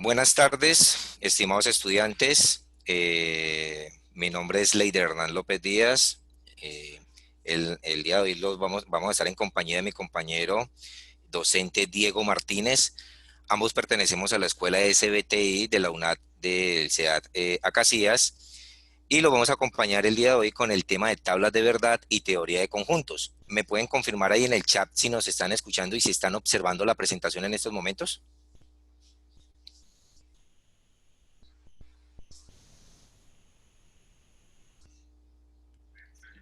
Buenas tardes, estimados estudiantes. Mi nombre es Leider Hernán López Díaz. Eh, el día de hoy vamos a estar en compañía de mi compañero docente Diego Martínez. Ambos pertenecemos a la escuela SBTI de la UNAD del CEAT Acacías y lo vamos a acompañar el día de hoy con el tema de tablas de verdad y teoría de conjuntos. ¿Me pueden confirmar ahí en el chat si nos están escuchando y si están observando la presentación en estos momentos?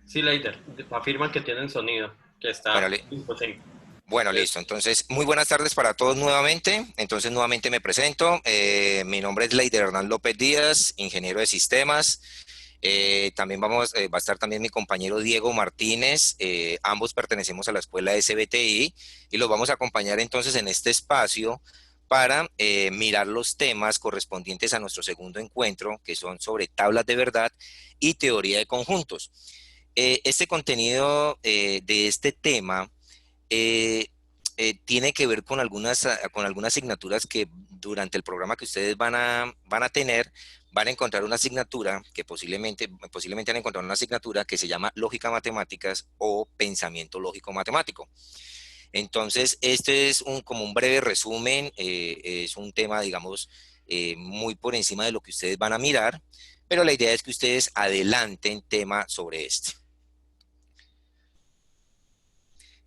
Sí, Leider, afirman que tienen sonido, que Bueno, está imposible. Bueno, listo. Entonces, muy buenas tardes para todos nuevamente. Entonces, nuevamente me presento. Mi nombre es Leider Hernán López Díaz, ingeniero de sistemas. Va a estar también mi compañero Diego Martínez. Ambos pertenecemos a la escuela SBTI y los vamos a acompañar entonces en este espacio para mirar los temas correspondientes a nuestro segundo encuentro, que son sobre tablas de verdad y teoría de conjuntos. Este contenido de este tema eh, tiene que ver con algunas asignaturas que durante el programa que ustedes van a tener, van a encontrar una asignatura que posiblemente han encontrado una asignatura que se llama Lógica Matemáticas o Pensamiento Lógico Matemático. Entonces, este es como un breve resumen, es un tema, digamos, muy por encima de lo que ustedes van a mirar, pero la idea es que ustedes adelanten tema sobre este.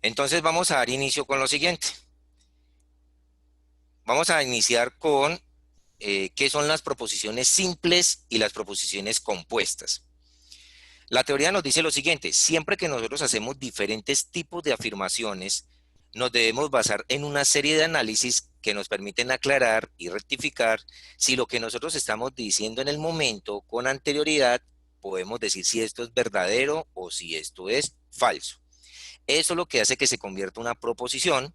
Entonces, vamos a dar inicio con lo siguiente. Vamos a iniciar con qué son las proposiciones simples y las proposiciones compuestas. La teoría nos dice lo siguiente: siempre que nosotros hacemos diferentes tipos de afirmaciones, nos debemos basar en una serie de análisis que nos permiten aclarar y rectificar si lo que nosotros estamos diciendo en el momento con anterioridad podemos decir si esto es verdadero o si esto es falso. Eso es lo que hace que se convierta en una proposición.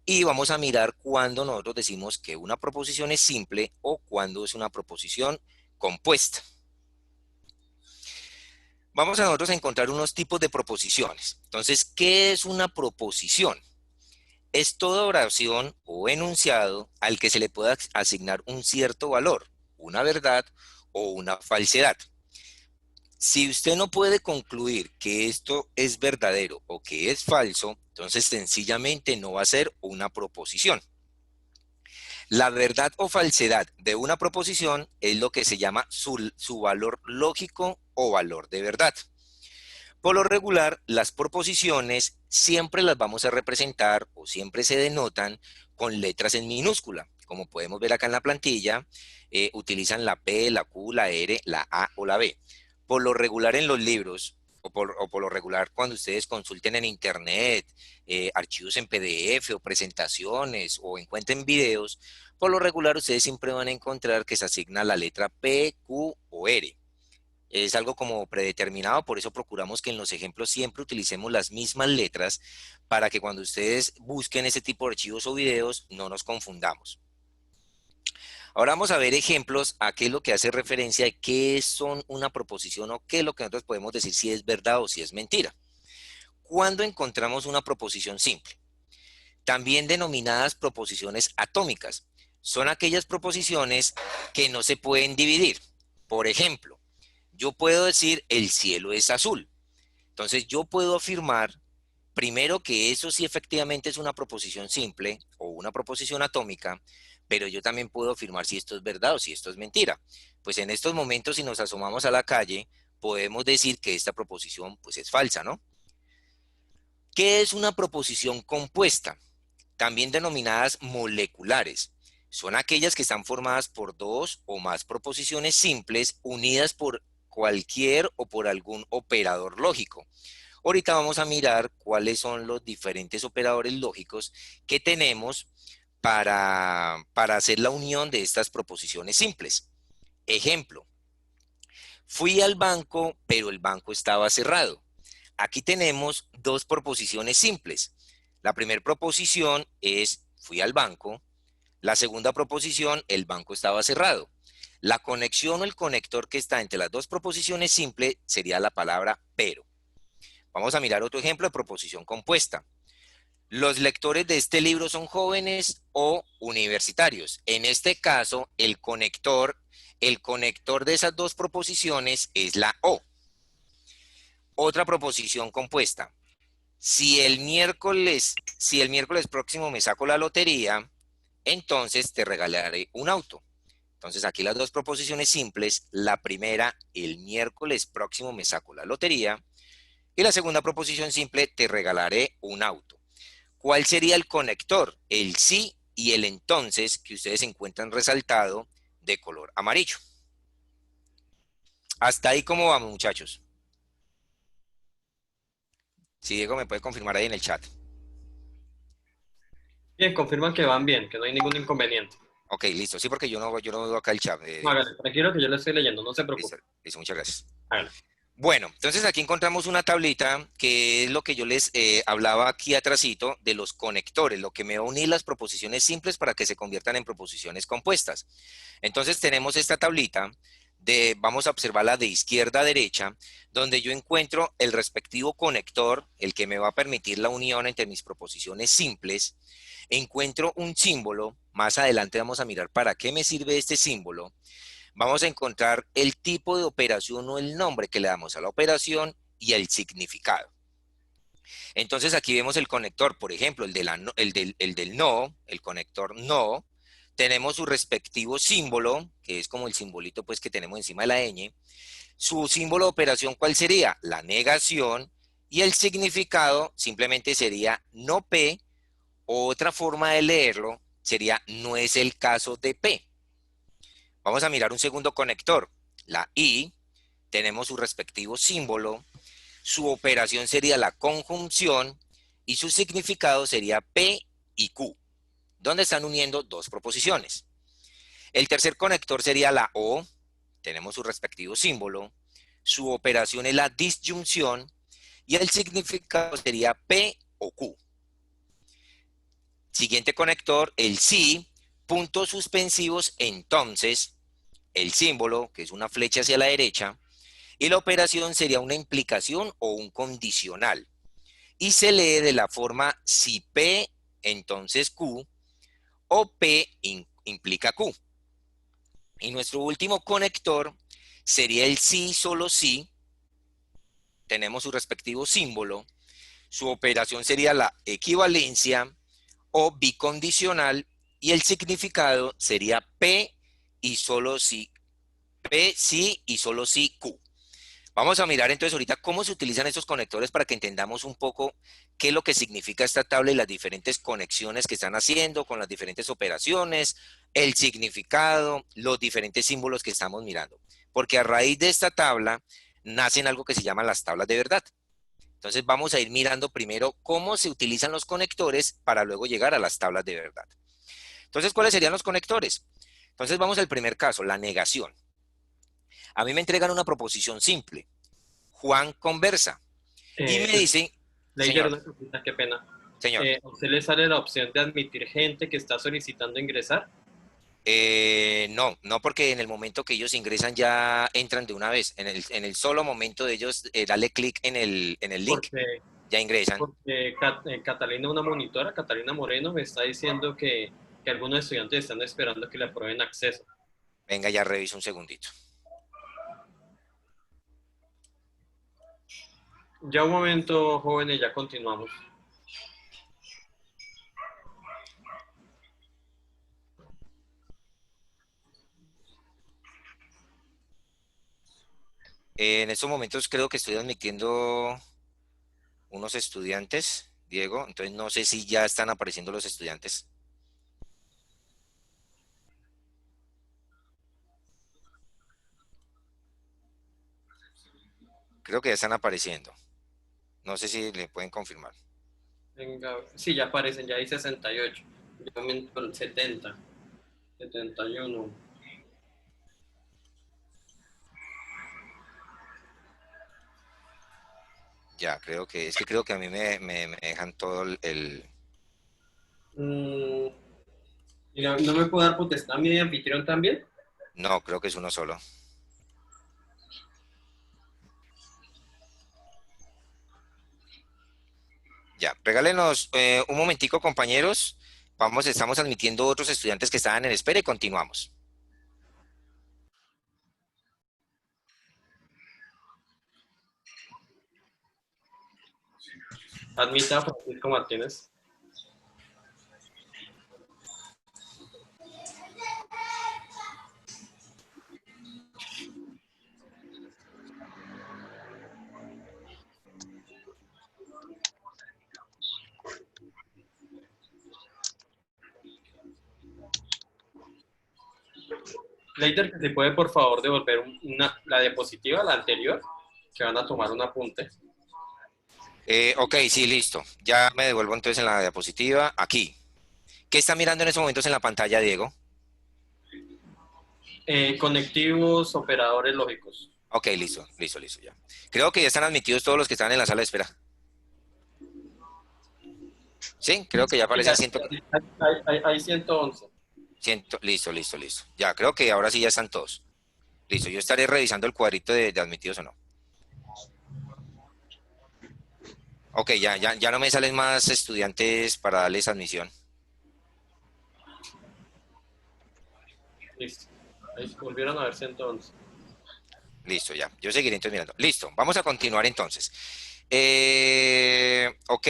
Y vamos a mirar cuándo nosotros decimos que una proposición es simple o cuándo es una proposición compuesta. Vamos a nosotros a encontrar unos tipos de proposiciones. Entonces, ¿qué es una proposición? Es toda oración o enunciado al que se le pueda asignar un cierto valor, una verdad o una falsedad. Si usted no puede concluir que esto es verdadero o que es falso, entonces sencillamente no va a ser una proposición. La verdad o falsedad de una proposición es lo que se llama su valor lógico o valor de verdad. Por lo regular, las proposiciones siempre las vamos a representar o siempre se denotan con letras en minúscula. Como podemos ver acá en la plantilla, utilizan la P, la Q, la R, la A o la B. Por lo regular en los libros, o por lo regular cuando ustedes consulten en internet, archivos en PDF o presentaciones o encuentren videos, por lo regular ustedes siempre van a encontrar que se asigna la letra P, Q o R. Es algo como predeterminado, por eso procuramos que en los ejemplos siempre utilicemos las mismas letras para que cuando ustedes busquen ese tipo de archivos o videos no nos confundamos. Ahora vamos a ver ejemplos a qué es lo que hace referencia de qué son una proposición o qué es lo que nosotros podemos decir si es verdad o si es mentira. ¿Cuándo encontramos una proposición simple? También denominadas proposiciones atómicas. Son aquellas proposiciones que no se pueden dividir. Por ejemplo, yo puedo decir el cielo es azul. Entonces yo puedo afirmar primero que eso sí efectivamente es una proposición simple o una proposición atómica, pero yo también puedo afirmar si esto es verdad o si esto es mentira. Pues en estos momentos, si nos asomamos a la calle, podemos decir que esta proposición pues es falsa, ¿no? ¿Qué es una proposición compuesta? También denominadas moleculares. Son aquellas que están formadas por dos o más proposiciones simples unidas por cualquier o por algún operador lógico. Ahorita vamos a mirar cuáles son los diferentes operadores lógicos que tenemos para hacer la unión de estas proposiciones simples. Ejemplo, fui al banco, pero el banco estaba cerrado. Aquí tenemos dos proposiciones simples. La primera proposición es fui al banco. La segunda proposición, el banco estaba cerrado. La conexión o el conector que está entre las dos proposiciones simples sería la palabra pero. Vamos a mirar otro ejemplo de proposición compuesta. Los lectores de este libro son jóvenes o universitarios. En este caso, el conector de esas dos proposiciones es la O. Otra proposición compuesta. Si el miércoles próximo me saco la lotería, entonces te regalaré un auto. Entonces aquí las dos proposiciones simples. La primera, el miércoles próximo me saco la lotería. Y la segunda proposición simple, te regalaré un auto. ¿Cuál sería el conector? El sí y el entonces que ustedes encuentran resaltado de color amarillo. Hasta ahí, ¿cómo vamos, muchachos? Si Diego me puede confirmar ahí en el chat. Bien, confirman que van bien, que no hay ningún inconveniente. Ok, listo. Sí, porque yo no veo acá el chat, Diego. Hágale, tranquilo que yo lo estoy leyendo, no se Listo, preocupe. listo, muchas gracias. Hágale. Bueno, entonces aquí encontramos una tablita que es lo que yo les hablaba aquí atrasito de los conectores, lo que me va a unir las proposiciones simples para que se conviertan en proposiciones compuestas. Entonces tenemos esta tablita vamos a observarla de izquierda a derecha, donde yo encuentro el respectivo conector, el que me va a permitir la unión entre mis proposiciones simples. Encuentro un símbolo, más adelante vamos a mirar para qué me sirve este símbolo. Vamos a encontrar el tipo de operación o el nombre que le damos a la operación y el significado. Entonces aquí vemos el conector, por ejemplo, el del no, el conector no. Tenemos su respectivo símbolo, que es como el simbolito pues, que tenemos encima de la ñ. Su símbolo de operación, ¿cuál sería? La negación. Y el significado simplemente sería no P. Otra forma de leerlo sería no es el caso de P. Vamos a mirar un segundo conector, la I, tenemos su respectivo símbolo, su operación sería la conjunción y su significado sería P y Q, donde están uniendo dos proposiciones. El tercer conector sería la O, tenemos su respectivo símbolo, su operación es la disyunción y el significado sería P o Q. Siguiente conector, el sí, puntos suspensivos, entonces, el símbolo, que es una flecha hacia la derecha, y la operación sería una implicación o un condicional. Y se lee de la forma si P, entonces Q, o P implica Q. Y nuestro último conector sería el sí, solo sí. Tenemos su respectivo símbolo. Su operación sería la equivalencia o bicondicional y el significado sería P y solo sí, P sí y solo sí Q. Vamos a mirar entonces ahorita cómo se utilizan estos conectores para que entendamos un poco qué es lo que significa esta tabla y las diferentes conexiones que están haciendo con las diferentes operaciones, el significado, los diferentes símbolos que estamos mirando. Porque a raíz de esta tabla nacen algo que se llaman las tablas de verdad. Entonces vamos a ir mirando primero cómo se utilizan los conectores para luego llegar a las tablas de verdad. Entonces, ¿cuáles serían los conectores? Entonces vamos al primer caso, la negación. A mí me entregan una proposición simple. Juan conversa. Y me Eh, dicen, Leider, señor, una cosita, qué pena. señor, ¿A usted le sale la opción de admitir gente que está solicitando ingresar? no, no porque en el momento que ellos ingresan ya entran de una vez. En el solo momento de ellos darle clic en el link, Porque, ya ingresan. porque Catalina, una monitora, Catalina Moreno, me está diciendo que algunos estudiantes están esperando que le aprueben acceso. Venga, ya reviso un segundito. Ya un momento, jóvenes, ya continuamos. En estos momentos creo que estoy admitiendo unos estudiantes, Diego, entonces no sé si ya están apareciendo los estudiantes. Creo que ya están apareciendo. No sé si le pueden confirmar. Venga, sí, ya aparecen, ya hay 68. Ya aumentó el 70, 71. Ya, creo que a mí me dejan todo Mm, ¿Y no me puedo dar potestad a mi anfitrión también? No, creo que es uno solo. Ya, regálenos un momentico, compañeros. Estamos admitiendo otros estudiantes que estaban en espera y continuamos. Admita a Francisco Martínez. Leider, ¿se puede por favor devolver la diapositiva, la anterior? Que van a tomar un apunte. Ok, sí, listo. Ya me devuelvo entonces en la diapositiva. Aquí. ¿Qué está mirando en estos momentos en la pantalla, Diego? Conectivos, operadores lógicos. Ok, listo, ya. Creo que ya están admitidos todos los que están en la sala de espera. Sí, creo que ya Sí, aparecen hay 111. listo. Ya, creo que ahora sí ya están todos. Listo, yo estaré revisando el cuadrito de admitidos o no. Ok, ya no me salen más estudiantes para darles admisión. Listo. Ahí volvieron a ver 111. Listo, ya. Yo seguiré entonces mirando. Listo, vamos a continuar entonces. Ok,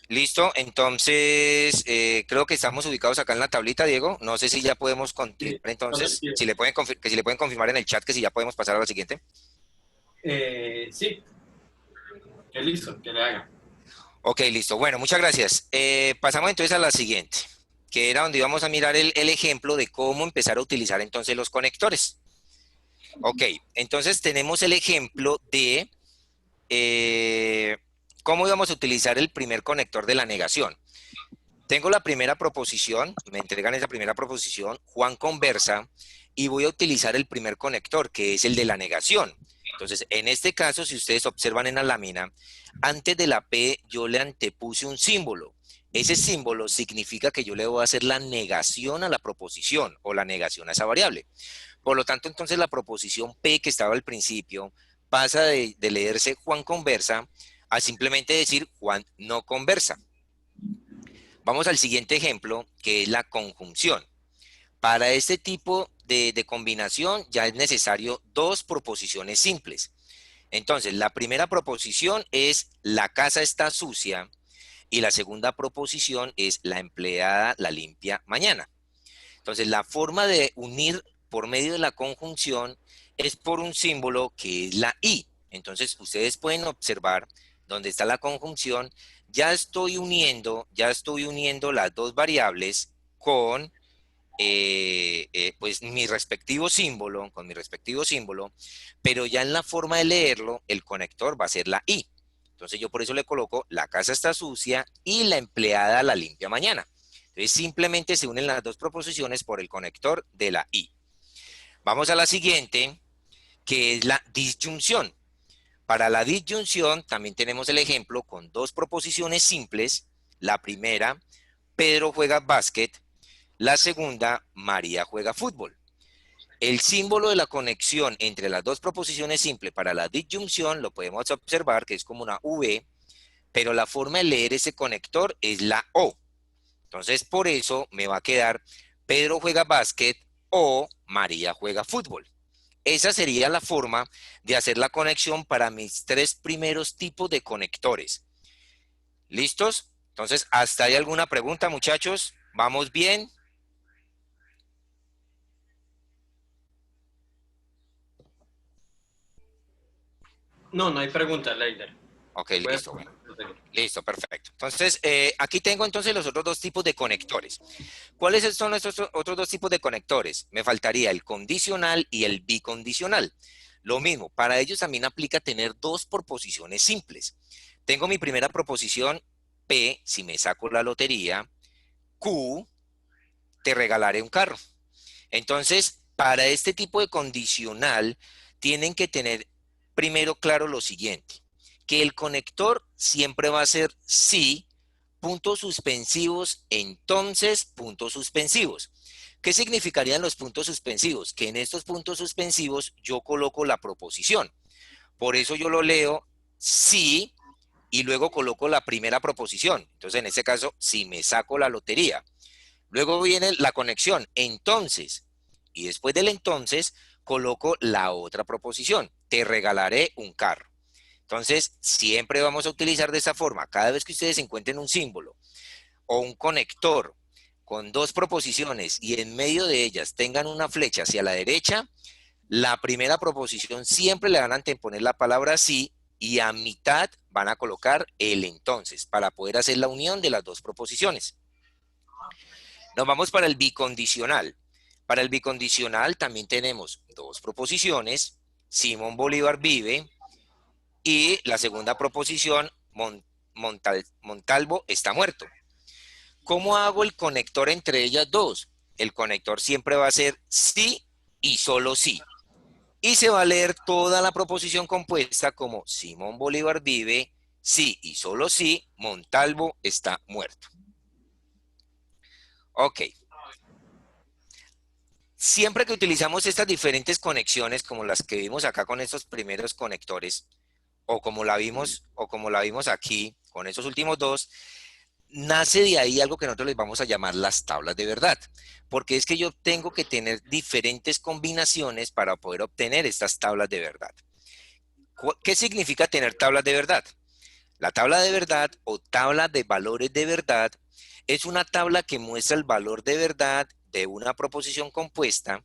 listo. Entonces, creo que estamos ubicados acá en la tablita, Diego. No sé si ya podemos continuar Sí, entonces. Si le pueden, que si le pueden confirmar en el chat que si ya podemos pasar a la siguiente. sí, que listo, que le haga. Ok, listo. Bueno, muchas gracias. Pasamos entonces a la siguiente, que era donde íbamos a mirar el ejemplo de cómo empezar a utilizar entonces los conectores. Ok, entonces tenemos el ejemplo de eh, cómo íbamos a utilizar el primer conector de la negación. Tengo la primera proposición, me entregan esa primera proposición, Juan conversa, y voy a utilizar el primer conector, que es el de la negación. Entonces, en este caso, si ustedes observan en la lámina, antes de la P yo le antepuse un símbolo. Ese símbolo significa que yo le voy a hacer la negación a la proposición o la negación a esa variable. Por lo tanto, entonces la proposición P que estaba al principio pasa de leerse Juan conversa a simplemente decir Juan no conversa. Vamos al siguiente ejemplo, que es la conjunción. Para este tipo de combinación ya es necesario dos proposiciones simples. Entonces, la primera proposición es la casa está sucia y la segunda proposición es la empleada la limpia mañana. Entonces, la forma de unir por medio de la conjunción es por un símbolo que es la I. Entonces, ustedes pueden observar donde está la conjunción, ya estoy uniendo las dos variables con pues con mi respectivo símbolo, pero ya en la forma de leerlo, el conector va a ser la I. Entonces yo por eso le coloco la casa está sucia y la empleada la limpia mañana. Entonces simplemente se unen las dos proposiciones por el conector de la I. Vamos a la siguiente, que es la disyunción. Para la disyunción también tenemos el ejemplo con dos proposiciones simples. La primera, Pedro juega básquet. La segunda, María juega fútbol. El símbolo de la conexión entre las dos proposiciones simples para la disyunción lo podemos observar que es como una V, pero la forma de leer ese conector es la O. Entonces, por eso me va a quedar Pedro juega básquet o María juega fútbol. Esa sería la forma de hacer la conexión para mis tres primeros tipos de conectores. ¿Listos? Entonces, ¿hasta ahí alguna pregunta, muchachos? ¿Vamos bien? No, no hay pregunta, Leider. Ok, Puedes listo, bueno. proseguir. Listo, perfecto. Entonces, aquí tengo entonces los otros dos tipos de conectores. ¿Cuáles son estos otros dos tipos de conectores? Me faltaría el condicional y el bicondicional. Lo mismo, para ellos también aplica tener dos proposiciones simples. Tengo mi primera proposición, P, si me saco la lotería, Q, te regalaré un carro. Entonces, para este tipo de condicional, tienen que tener primero claro lo siguiente, que el conector siempre va a ser sí, puntos suspensivos, entonces puntos suspensivos. ¿Qué significarían los puntos suspensivos? Que en estos puntos suspensivos yo coloco la proposición. Por eso yo lo leo sí, y luego coloco la primera proposición. Entonces, en este caso, si me saco la lotería. Luego viene la conexión, entonces, y después del entonces, coloco la otra proposición. Te regalaré un carro. Entonces, siempre vamos a utilizar de esa forma. Cada vez que ustedes encuentren un símbolo o un conector con dos proposiciones y en medio de ellas tengan una flecha hacia la derecha, la primera proposición siempre le van a anteponer la palabra sí y a mitad van a colocar el entonces para poder hacer la unión de las dos proposiciones. Nos vamos para el bicondicional. Para el bicondicional también tenemos dos proposiciones. Simón Bolívar vive y la segunda proposición, Montalvo está muerto. ¿Cómo hago el conector entre ellas dos? El conector siempre va a ser sí y solo sí. Y se va a leer toda la proposición compuesta como Simón Bolívar vive, sí y solo sí, Montalvo está muerto. Ok. Siempre que utilizamos estas diferentes conexiones, como las que vimos acá con estos primeros conectores, o como la vimos aquí con estos últimos dos, nace de ahí algo que nosotros les vamos a llamar las tablas de verdad, porque es que yo tengo que tener diferentes combinaciones para poder obtener estas tablas de verdad. ¿Qué significa tener tablas de verdad? La tabla de verdad o tabla de valores de verdad es una tabla que muestra el valor de verdad de una proposición compuesta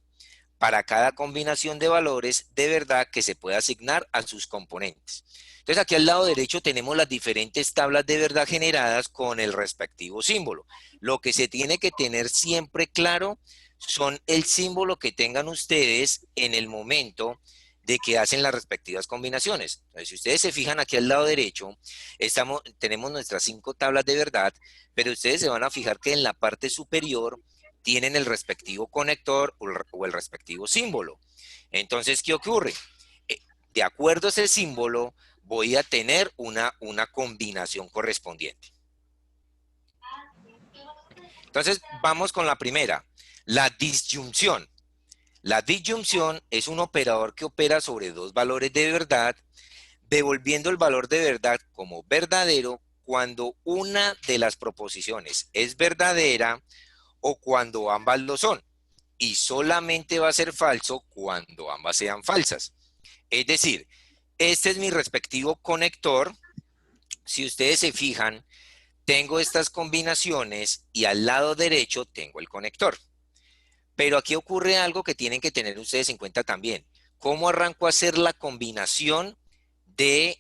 para cada combinación de valores de verdad que se pueda asignar a sus componentes. Entonces aquí al lado derecho tenemos las diferentes tablas de verdad generadas con el respectivo símbolo. Lo que se tiene que tener siempre claro son el símbolo que tengan ustedes en el momento de que hacen las respectivas combinaciones. Entonces, si ustedes se fijan aquí al lado derecho, tenemos nuestras 5 tablas de verdad, pero ustedes se van a fijar que en la parte superior tienen el respectivo conector o el respectivo símbolo. Entonces, ¿qué ocurre? De acuerdo a ese símbolo, voy a tener una combinación correspondiente. Entonces, vamos con la primera, la disyunción. La disyunción es un operador que opera sobre dos valores de verdad, devolviendo el valor de verdad como verdadero cuando una de las proposiciones es verdadera o cuando ambas lo son. Y solamente va a ser falso cuando ambas sean falsas. Es decir, este es mi respectivo conector. Si ustedes se fijan, tengo estas combinaciones y al lado derecho tengo el conector. Pero aquí ocurre algo que tienen que tener ustedes en cuenta también. ¿Cómo arranco a hacer la combinación de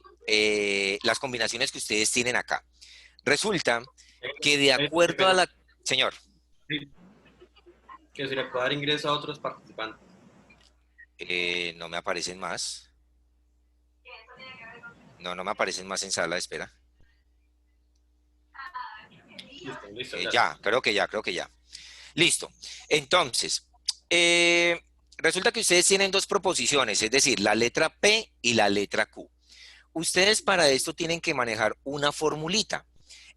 las combinaciones que ustedes tienen acá? Resulta que de acuerdo a la... Señor. Que se le pueda dar ingreso a otros participantes. No me aparecen más. No, no me aparecen más en sala de espera. Listo, Ya, creo que ya. Listo. Entonces, resulta que ustedes tienen dos proposiciones, es decir, la letra P y la letra Q. Ustedes para esto tienen que manejar una formulita.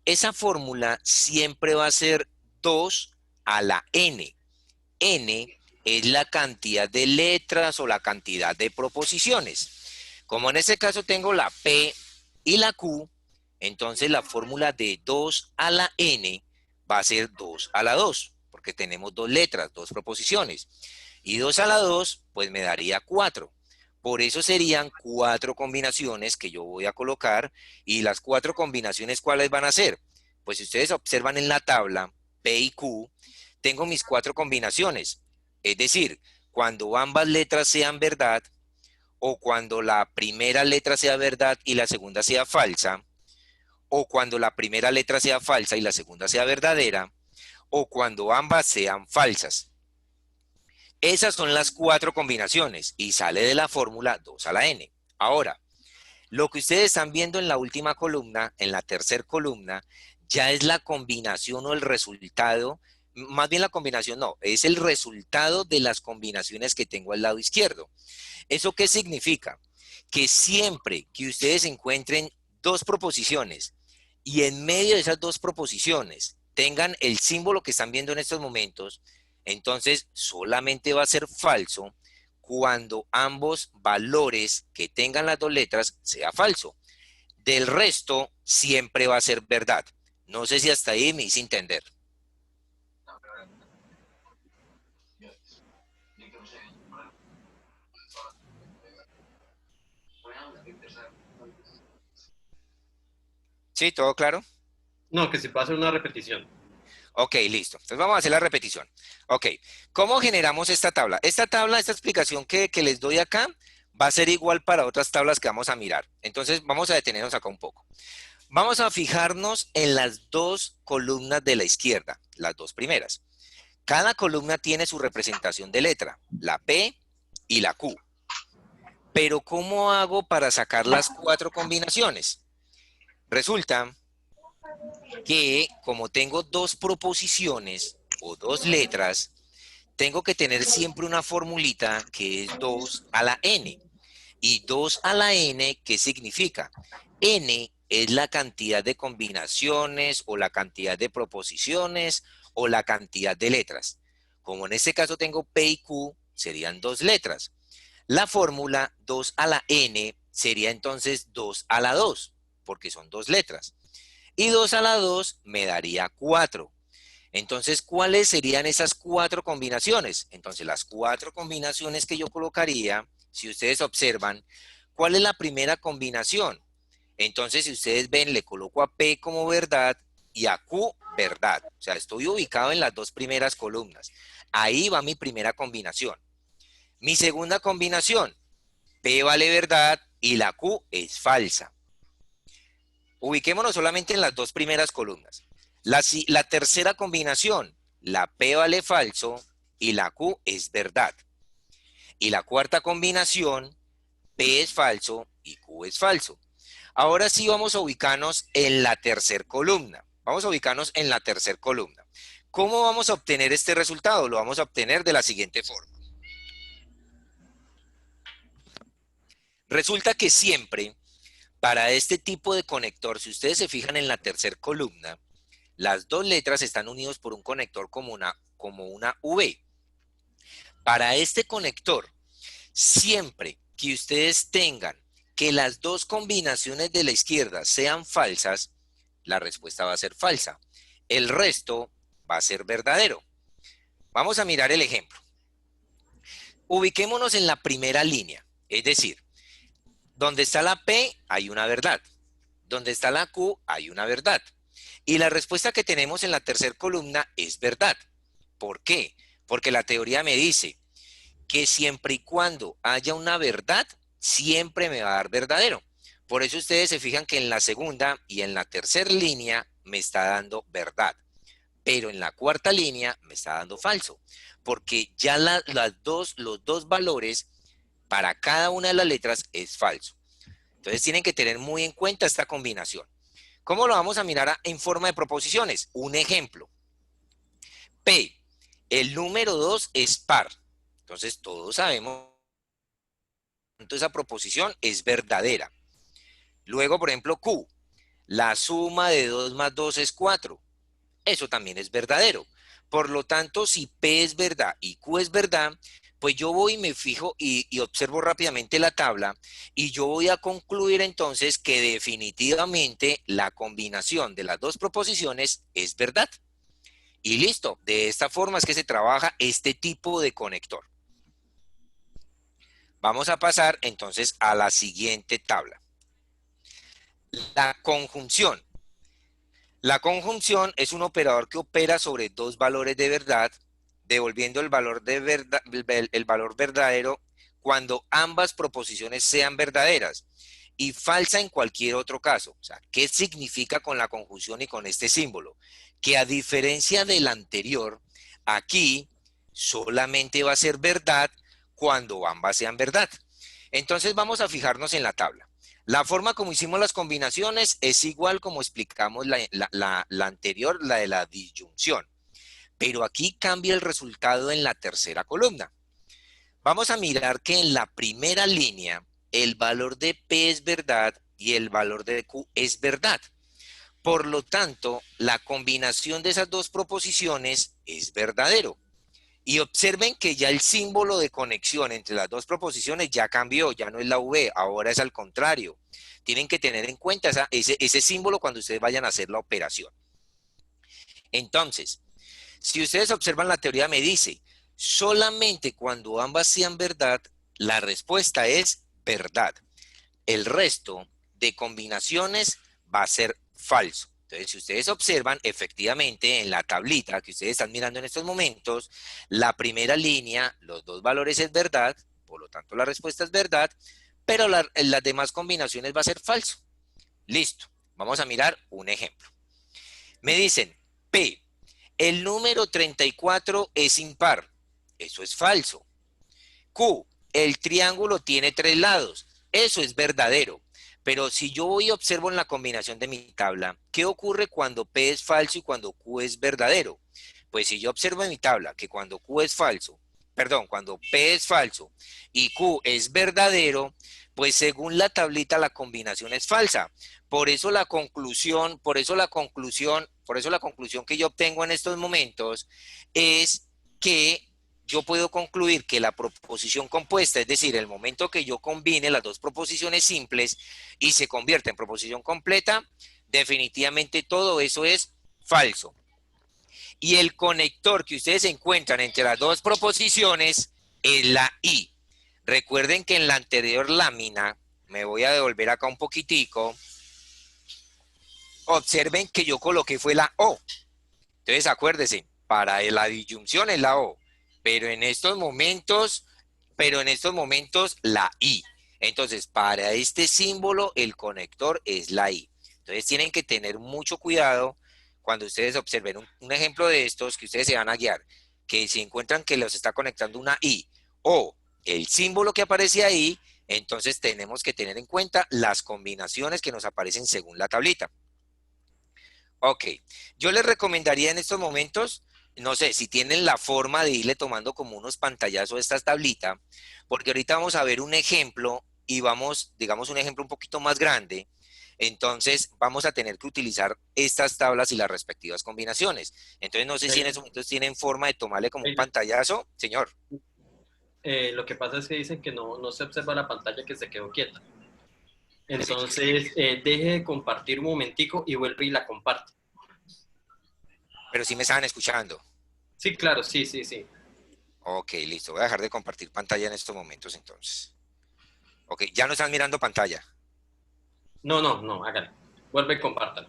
Esa fórmula siempre va a ser 2 a la n. N es la cantidad de letras o la cantidad de proposiciones. Como en este caso tengo la P y la Q, entonces la fórmula de 2 a la n va a ser 2 a la 2, porque tenemos dos letras, dos proposiciones. Y 2 a la 2, pues me daría 4. Por eso serían 4 combinaciones que yo voy a colocar. Y las 4 combinaciones, ¿cuáles van a ser? Pues si ustedes observan en la tabla P y Q, tengo mis 4 combinaciones. Es decir, cuando ambas letras sean verdad, o cuando la primera letra sea verdad y la segunda sea falsa, o cuando la primera letra sea falsa y la segunda sea verdadera, o cuando ambas sean falsas. Esas son las 4 combinaciones y sale de la fórmula 2 a la n. Ahora, lo que ustedes están viendo en la última columna, en la tercera columna, ya es la combinación o el resultado, más bien la combinación no, es el resultado de las combinaciones que tengo al lado izquierdo. ¿Eso qué significa? Que siempre que ustedes encuentren dos proposiciones y en medio de esas dos proposiciones tengan el símbolo que están viendo en estos momentos, entonces solamente va a ser falso cuando ambos valores que tengan las dos letras sea falso. Del resto, siempre va a ser verdad. No sé si hasta ahí me hice entender. ¿Sí? ¿Todo claro? No, que si puede hacer una repetición. Ok, listo. Entonces vamos a hacer la repetición. Ok, ¿cómo generamos esta tabla? Esta tabla, esta explicación que les doy acá, va a ser igual para otras tablas que vamos a mirar. Entonces vamos a detenernos acá un poco. Vamos a fijarnos en las dos columnas de la izquierda, las dos primeras. Cada columna tiene su representación de letra, la P y la Q. Pero ¿cómo hago para sacar las cuatro combinaciones? Resulta que como tengo dos proposiciones o dos letras, tengo que tener siempre una formulita que es 2 a la n. ¿Y 2 a la n qué significa? N es la cantidad de combinaciones o la cantidad de proposiciones o la cantidad de letras. Como en este caso tengo P y Q, serían dos letras. La fórmula 2 a la n sería entonces 2 a la 2, porque son dos letras. Y 2 a la 2 me daría 4. Entonces, ¿cuáles serían esas cuatro combinaciones? Entonces, las cuatro combinaciones que yo colocaría, si ustedes observan, ¿cuál es la primera combinación? Entonces, si ustedes ven, le coloco a P como verdad y a Q verdad. O sea, estoy ubicado en las dos primeras columnas. Ahí va mi primera combinación. Mi segunda combinación, P vale verdad y la Q es falsa. Ubiquémonos solamente en las dos primeras columnas. La tercera combinación, la P vale falso y la Q es verdad. Y la cuarta combinación, P es falso y Q es falso. Ahora sí vamos a ubicarnos en la tercera columna. Vamos a ubicarnos en la tercera columna. ¿Cómo vamos a obtener este resultado? Lo vamos a obtener de la siguiente forma. Resulta que siempre, para este tipo de conector, si ustedes se fijan en la tercera columna, las dos letras están unidos por un conector como una V. Para este conector, siempre que ustedes tengan que las dos combinaciones de la izquierda sean falsas, la respuesta va a ser falsa. El resto va a ser verdadero. Vamos a mirar el ejemplo. Ubiquémonos en la primera línea, es decir, donde está la P hay una verdad, donde está la Q hay una verdad. Y la respuesta que tenemos en la tercera columna es verdad. ¿Por qué? Porque la teoría me dice que siempre y cuando haya una verdad, siempre me va a dar verdadero. Por eso ustedes se fijan que en la segunda y en la tercera línea me está dando verdad, pero en la cuarta línea me está dando falso, porque ya los dos valores para cada una de las letras es falso. Entonces tienen que tener muy en cuenta esta combinación. ¿Cómo lo vamos a mirar en forma de proposiciones? Un ejemplo. P, el número 2 es par. Entonces todos sabemos que esa proposición es verdadera. Luego, por ejemplo, Q, la suma de 2 más 2 es 4. Eso también es verdadero. Por lo tanto, si P es verdad y Q es verdad, pues yo voy y me fijo y observo rápidamente la tabla y yo voy a concluir entonces que definitivamente la combinación de las dos proposiciones es verdad. Y listo, de esta forma es que se trabaja este tipo de conector. Vamos a pasar entonces a la siguiente tabla. La conjunción. La conjunción es un operador que opera sobre dos valores de verdad, devolviendo el valor, el valor verdadero cuando ambas proposiciones sean verdaderas y falsa en cualquier otro caso. O sea, ¿qué significa con la conjunción y con este símbolo? Que a diferencia del anterior, aquí solamente va a ser verdad cuando ambas sean verdad. Entonces vamos a fijarnos en la tabla. La forma como hicimos las combinaciones es igual como explicamos la anterior, la de la disyunción. Pero aquí cambia el resultado en la tercera columna. Vamos a mirar que en la primera línea el valor de P es verdad y el valor de Q es verdad. Por lo tanto, la combinación de esas dos proposiciones es verdadero. Y observen que ya el símbolo de conexión entre las dos proposiciones ya cambió, ya no es la V, ahora es al contrario. Tienen que tener en cuenta ese símbolo cuando ustedes vayan a hacer la operación. Entonces, si ustedes observan la teoría me dice, solamente cuando ambas sean verdad, la respuesta es verdad. El resto de combinaciones va a ser falso. Entonces, si ustedes observan, efectivamente, en la tablita que ustedes están mirando en estos momentos, la primera línea, los dos valores es verdad, por lo tanto la respuesta es verdad, pero las demás combinaciones va a ser falso. Listo. Vamos a mirar un ejemplo. Me dicen, P, el número 34 es impar. Eso es falso. Q, el triángulo tiene 3 lados. Eso es verdadero. Pero si yo voy y observo en la combinación de mi tabla, ¿qué ocurre cuando P es falso y cuando Q es verdadero? Pues si yo observo en mi tabla que cuando Q es falso, perdón, cuando P es falso y Q es verdadero, pues según la tablita la combinación es falsa. Por eso la conclusión, por eso la conclusión que yo obtengo en estos momentos es que yo puedo concluir que la proposición compuesta, es decir, el momento que yo combine las dos proposiciones simples y se convierte en proposición completa, definitivamente todo eso es falso. Y el conector que ustedes encuentran entre las dos proposiciones es la I. Recuerden que en la anterior lámina, me voy a devolver acá un poquitico, observen que yo coloqué fue la O. Entonces acuérdense, para la disyunción es la O, pero en estos momentos, la I. Entonces, para este símbolo, el conector es la I. Entonces, tienen que tener mucho cuidado cuando ustedes observen un ejemplo de estos, que ustedes se van a guiar, que si encuentran que los está conectando una I o el símbolo que aparece ahí, entonces tenemos que tener en cuenta las combinaciones que nos aparecen según la tablita. Ok, yo les recomendaría en estos momentos, no sé, si tienen la forma de irle tomando como unos pantallazos a esta tablita, porque ahorita vamos a ver un ejemplo y vamos, digamos, un ejemplo un poquito más grande. Entonces, vamos a tener que utilizar estas tablas y las respectivas combinaciones. Entonces, no sé si en estos momentos tienen forma de tomarle como un pantallazo. Señor. Lo que pasa es que dicen que no se observa la pantalla, que se quedó quieta. Sí, Entonces, deje de compartir un momentico y vuelve y la comparte. pero sí me estaban escuchando. Sí, claro, sí, sí, sí. Ok, listo. Voy a dejar de compartir pantalla en estos momentos entonces. Ok, ya no están mirando pantalla. No, hágale. Vuelve y compártala.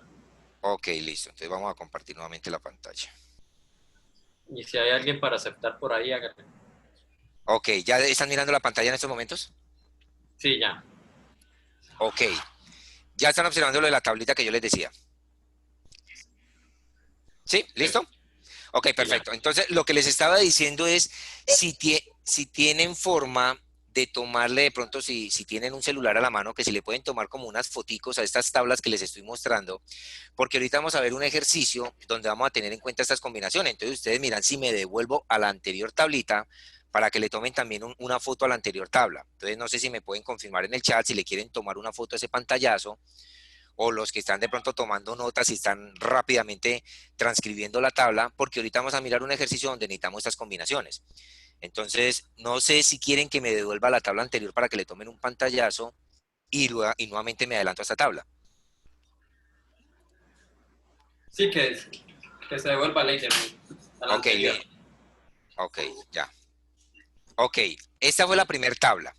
Ok, listo. Entonces vamos a compartir nuevamente la pantalla. Y si hay alguien para aceptar por ahí, hágale. Ok, ¿ya están mirando la pantalla en estos momentos? Sí, ya. Ok, ya están observando lo de la tablita que yo les decía. ¿Sí? Sí, ¿Listo? Ok, sí, ya. perfecto. Entonces, lo que les estaba diciendo es, si tienen forma de tomarle de pronto, si tienen un celular a la mano, que si le pueden tomar como unas foticos a estas tablas que les estoy mostrando, porque ahorita vamos a ver un ejercicio donde vamos a tener en cuenta estas combinaciones. Entonces, ustedes miran si me devuelvo a la anterior tablita para que le tomen también una foto a la anterior tabla. Entonces, no sé si me pueden confirmar en el chat si le quieren tomar una foto a ese pantallazo o los que están de pronto tomando notas y están rápidamente transcribiendo la tabla, porque ahorita vamos a mirar un ejercicio donde necesitamos estas combinaciones. Entonces, no sé si quieren que me devuelva la tabla anterior para que le tomen un pantallazo y nuevamente me adelanto a esta tabla. Sí, que se devuelva a la Ok, anterior. ok, ya. Ok, esta fue la primera tabla.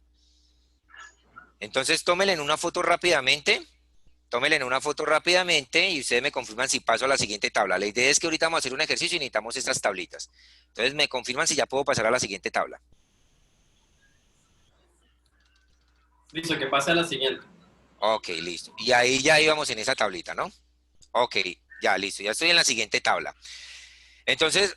Entonces, tómenle en una foto rápidamente. Tómenle en una foto rápidamente y ustedes me confirman si paso a la siguiente tabla. La idea es que ahorita vamos a hacer un ejercicio y necesitamos estas tablitas. Entonces me confirman si ya puedo pasar a la siguiente tabla. Listo, que pase a la siguiente. Ok, listo. Y ahí ya íbamos en esa tablita, ¿no? Ok, ya, listo. Ya estoy en la siguiente tabla. Entonces,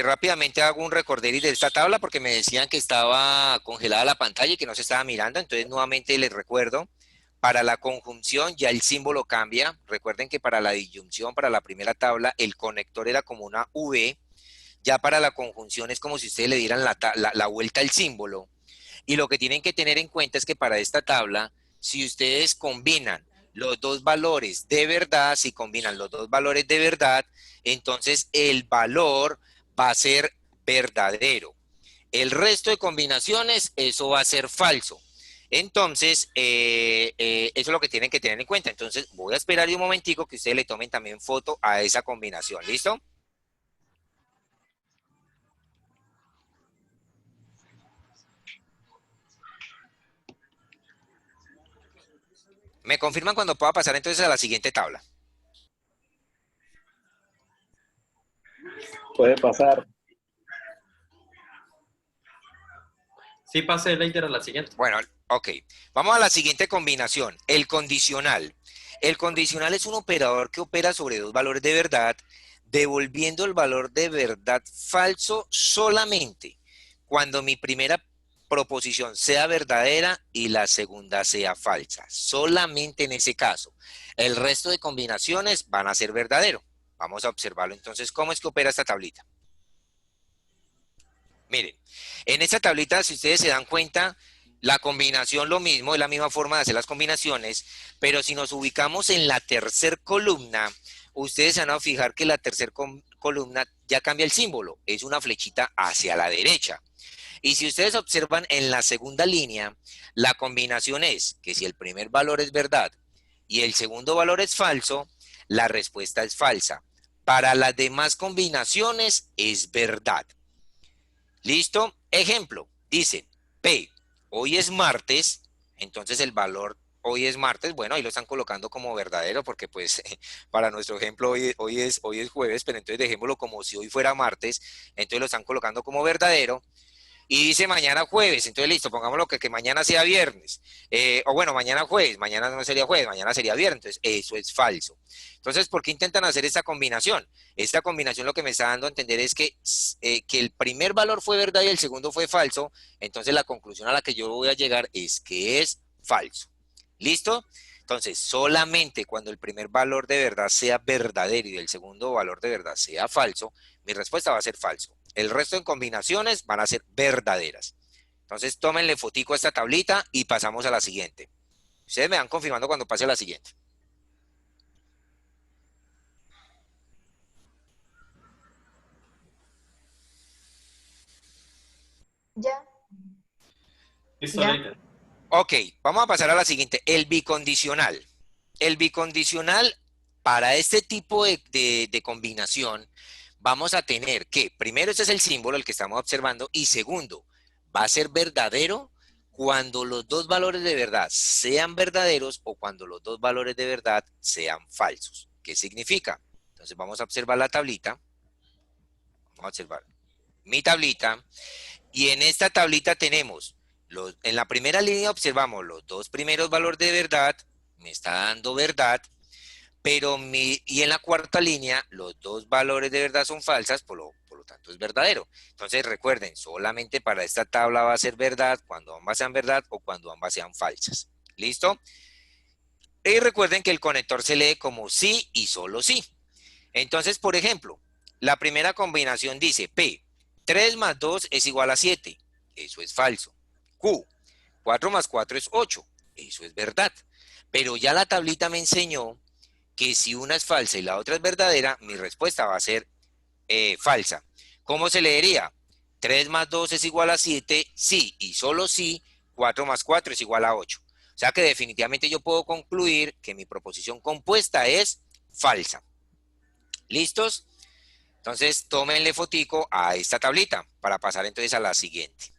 rápidamente hago un recorderis de esta tabla porque me decían que estaba congelada la pantalla y que no se estaba mirando. Entonces, nuevamente les recuerdo, para la conjunción ya el símbolo cambia. Recuerden que para la disyunción, para la primera tabla, el conector era como una V. Ya para la conjunción es como si ustedes le dieran la vuelta al símbolo. Y lo que tienen que tener en cuenta es que para esta tabla, si ustedes combinan los dos valores de verdad, si combinan los dos valores de verdad, entonces el valor va a ser verdadero. El resto de combinaciones, eso va a ser falso. Entonces, eso es lo que tienen que tener en cuenta. Entonces, voy a esperar un momentico que ustedes le tomen también foto a esa combinación. ¿Listo? Me confirman cuando pueda pasar entonces a la siguiente tabla. Puede pasar. Sí, pase, Leider, a la siguiente. Bueno, ok. Vamos a la siguiente combinación, el condicional. El condicional es un operador que opera sobre dos valores de verdad, devolviendo el valor de verdad falso solamente cuando mi primera proposición sea verdadera y la segunda sea falsa. Solamente en ese caso. El resto de combinaciones van a ser verdadero. Vamos a observarlo entonces. ¿Cómo es que opera esta tablita? Miren, en esta tablita, si ustedes se dan cuenta, la combinación lo mismo, es la misma forma de hacer las combinaciones, pero si nos ubicamos en la tercer columna, ustedes se van a fijar que la tercer columna ya cambia el símbolo, es una flechita hacia la derecha. Y si ustedes observan en la segunda línea, la combinación es que si el primer valor es verdad y el segundo valor es falso, la respuesta es falsa. Para las demás combinaciones es verdad. ¿Listo? Ejemplo, dice P, hoy es martes, entonces el valor hoy es martes, bueno, ahí lo están colocando como verdadero porque pues para nuestro ejemplo hoy es jueves, pero entonces dejémoslo como si hoy fuera martes, entonces lo están colocando como verdadero. Y dice mañana jueves, entonces listo, pongámoslo que mañana sea viernes. O bueno, mañana jueves, mañana no sería jueves, mañana sería viernes, entonces eso es falso. Entonces, ¿por qué intentan hacer esta combinación? Esta combinación lo que me está dando a entender es que el primer valor fue verdad y el segundo fue falso, entonces la conclusión a la que yo voy a llegar es que es falso. ¿Listo? Entonces, solamente cuando el primer valor de verdad sea verdadero y el segundo valor de verdad sea falso, mi respuesta va a ser falso. El resto de combinaciones van a ser verdaderas. Entonces, tómenle fotico a esta tablita y pasamos a la siguiente. Ustedes me van confirmando cuando pase a la siguiente. Ya, Listo, ya. Leider. Ok, vamos a pasar a la siguiente. El bicondicional. El bicondicional, para este tipo de combinación, vamos a tener que, primero, este es el símbolo, el que estamos observando, y segundo, va a ser verdadero cuando los dos valores de verdad sean verdaderos o cuando los dos valores de verdad sean falsos. ¿Qué significa? Entonces vamos a observar la tablita. Vamos a observar mi tablita. Y en esta tablita tenemos, en la primera línea observamos los dos primeros valores de verdad, me está dando verdad, pero y en la cuarta línea los dos valores de verdad son falsas, por lo tanto es verdadero. Entonces recuerden, solamente para esta tabla va a ser verdad cuando ambas sean verdad o cuando ambas sean falsas. ¿Listo? Y recuerden que el conector se lee como sí y solo sí. Entonces, por ejemplo, la primera combinación dice P, 3 más 2 es igual a 7. Eso es falso. Q, 4 más 4 es 8. Eso es verdad. Pero ya la tablita me enseñó que si una es falsa y la otra es verdadera, mi respuesta va a ser falsa. ¿Cómo se leería? 3 más 2 es igual a 7, sí y solo sí, 4 más 4 es igual a 8. O sea que definitivamente yo puedo concluir que mi proposición compuesta es falsa. ¿Listos? Entonces, tómenle fotico a esta tablita para pasar entonces a la siguiente.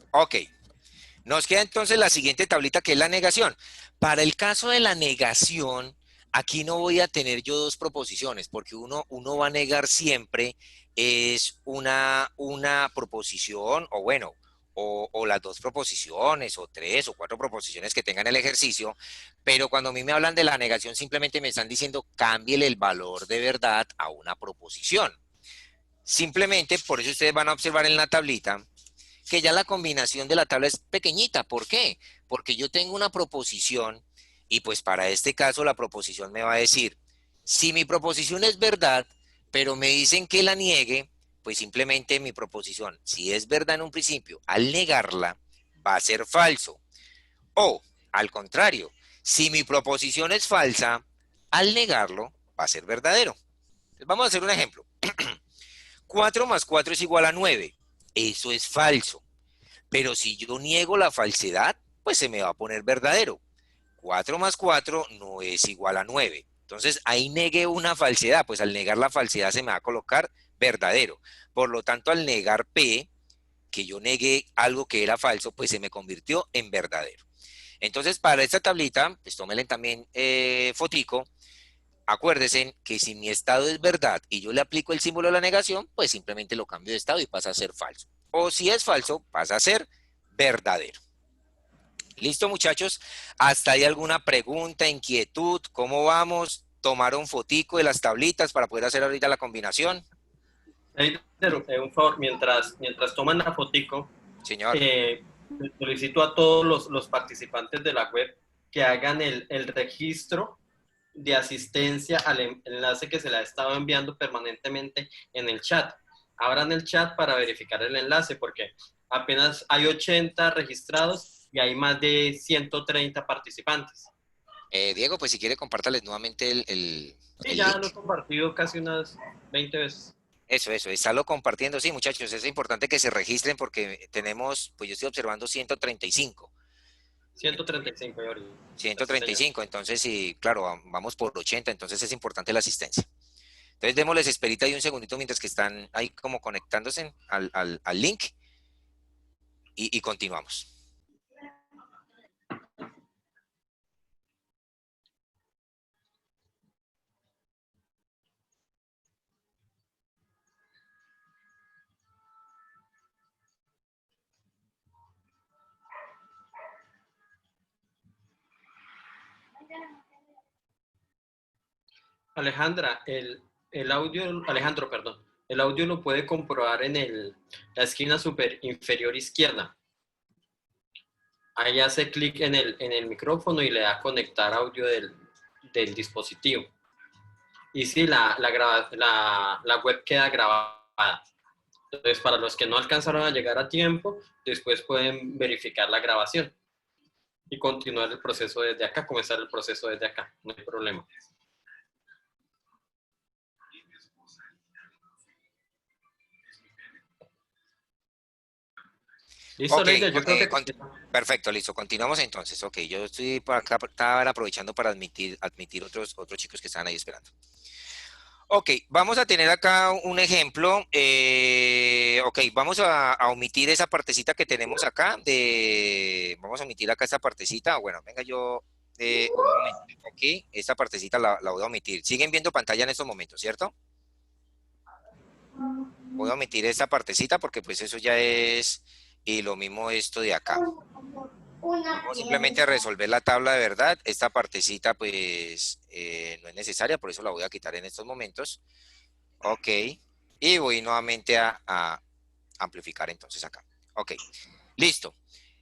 Ok, nos queda entonces la siguiente tablita que es la negación. Para el caso de la negación, aquí no voy a tener yo dos proposiciones, porque uno va a negar siempre es una proposición, o bueno, o las dos proposiciones, o tres o cuatro proposiciones que tengan el ejercicio, pero cuando a mí me hablan de la negación, simplemente me están diciendo cámbiele el valor de verdad a una proposición. Simplemente, por eso ustedes van a observar en la tablita, que ya la combinación de la tabla es pequeñita. ¿Por qué? Porque yo tengo una proposición y pues para este caso la proposición me va a decir, si mi proposición es verdad, pero me dicen que la niegue, pues simplemente mi proposición, si es verdad en un principio, al negarla, va a ser falso. O Al contrario, si mi proposición es falsa, al negarlo va a ser verdadero. Vamos a hacer un ejemplo. 4 más 4 es igual a 9. Eso es falso. Pero si yo niego la falsedad, pues se me va a poner verdadero. 4 más 4 no es igual a 9. Entonces ahí negué una falsedad, pues al negar la falsedad se me va a colocar verdadero. Por lo tanto, al negar P, que yo negué algo que era falso, pues se me convirtió en verdadero. Entonces, para esta tablita, pues tómenle también fotico. Acuérdense que si mi estado es verdad y yo le aplico el símbolo de la negación, pues simplemente lo cambio de estado y pasa a ser falso. O si es falso, pasa a ser verdadero. ¿Listo, muchachos? ¿Hasta ahí alguna pregunta, inquietud? ¿Cómo vamos? ¿Tomaron fotico de las tablitas para poder hacer ahorita la combinación? Un favor, mientras toman la fotico, Señor. eh, solicito a todos los participantes de la web que hagan el registro de asistencia al enlace que se le ha estado enviando permanentemente en el chat. Abran el chat para verificar el enlace porque apenas hay 80 registrados y hay más de 130 participantes. Diego, pues si quiere, compártales nuevamente Sí, el ya link. lo he compartido casi unas 20 veces. Eso, estarlo compartiendo. Sí, muchachos, es importante que se registren porque tenemos, pues yo estoy observando 135. 135 ahorita. Sí, señor. 135, entonces sí, claro, vamos por 80, entonces es importante la asistencia. Entonces démosles esperita ahí un segundito mientras que están ahí como conectándose al link y continuamos. Alejandra, el audio, Alejandro, perdón, el audio lo puede comprobar en la esquina super inferior izquierda. Ahí hace clic en el micrófono y le da conectar audio del dispositivo. Y sí, la web queda grabada. Entonces, para los que no alcanzaron a llegar a tiempo, después pueden verificar la grabación y continuar el proceso desde acá, comenzar el proceso desde acá, no hay problema. Listo, Ok, Leider, yo creo que... perfecto, listo, continuamos entonces. Ok, yo estoy por acá, estaba aprovechando para admitir otros chicos que estaban ahí esperando. Ok, vamos a tener acá un ejemplo. Ok, vamos a omitir esa partecita que tenemos acá. Vamos a omitir acá esta partecita. Bueno, venga yo un momento. Ok, esta partecita la voy a omitir. Siguen viendo pantalla en estos momentos, ¿cierto? Voy a omitir esta partecita porque pues eso ya es, y lo mismo esto de acá. Vamos simplemente a resolver la tabla de verdad. Esta partecita pues no es necesaria, por eso la voy a quitar en estos momentos. Ok, y voy nuevamente a amplificar entonces acá. Ok, listo.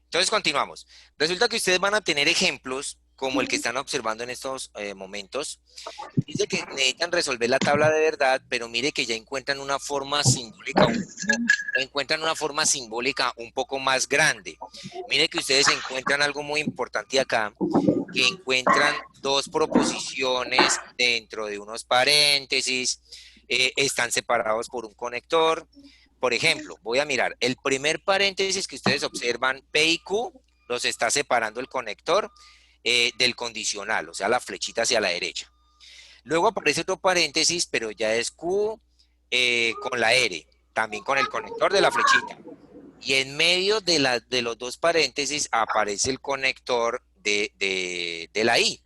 Entonces continuamos. Resulta que ustedes van a tener ejemplos como el que están observando en estos momentos. Dice que necesitan resolver la tabla de verdad, pero mire que ya encuentran una forma simbólica un poco más grande. Mire que ustedes encuentran algo muy importante acá, que encuentran dos proposiciones dentro de unos paréntesis, están separados por un conector. Por ejemplo, voy a mirar, el primer paréntesis que ustedes observan, P y Q, los está separando el conector del condicional, o sea, la flechita hacia la derecha. Luego aparece otro paréntesis, pero ya es Q con la R, también con el conector de la flechita. Y en medio de los dos paréntesis aparece el conector de la I.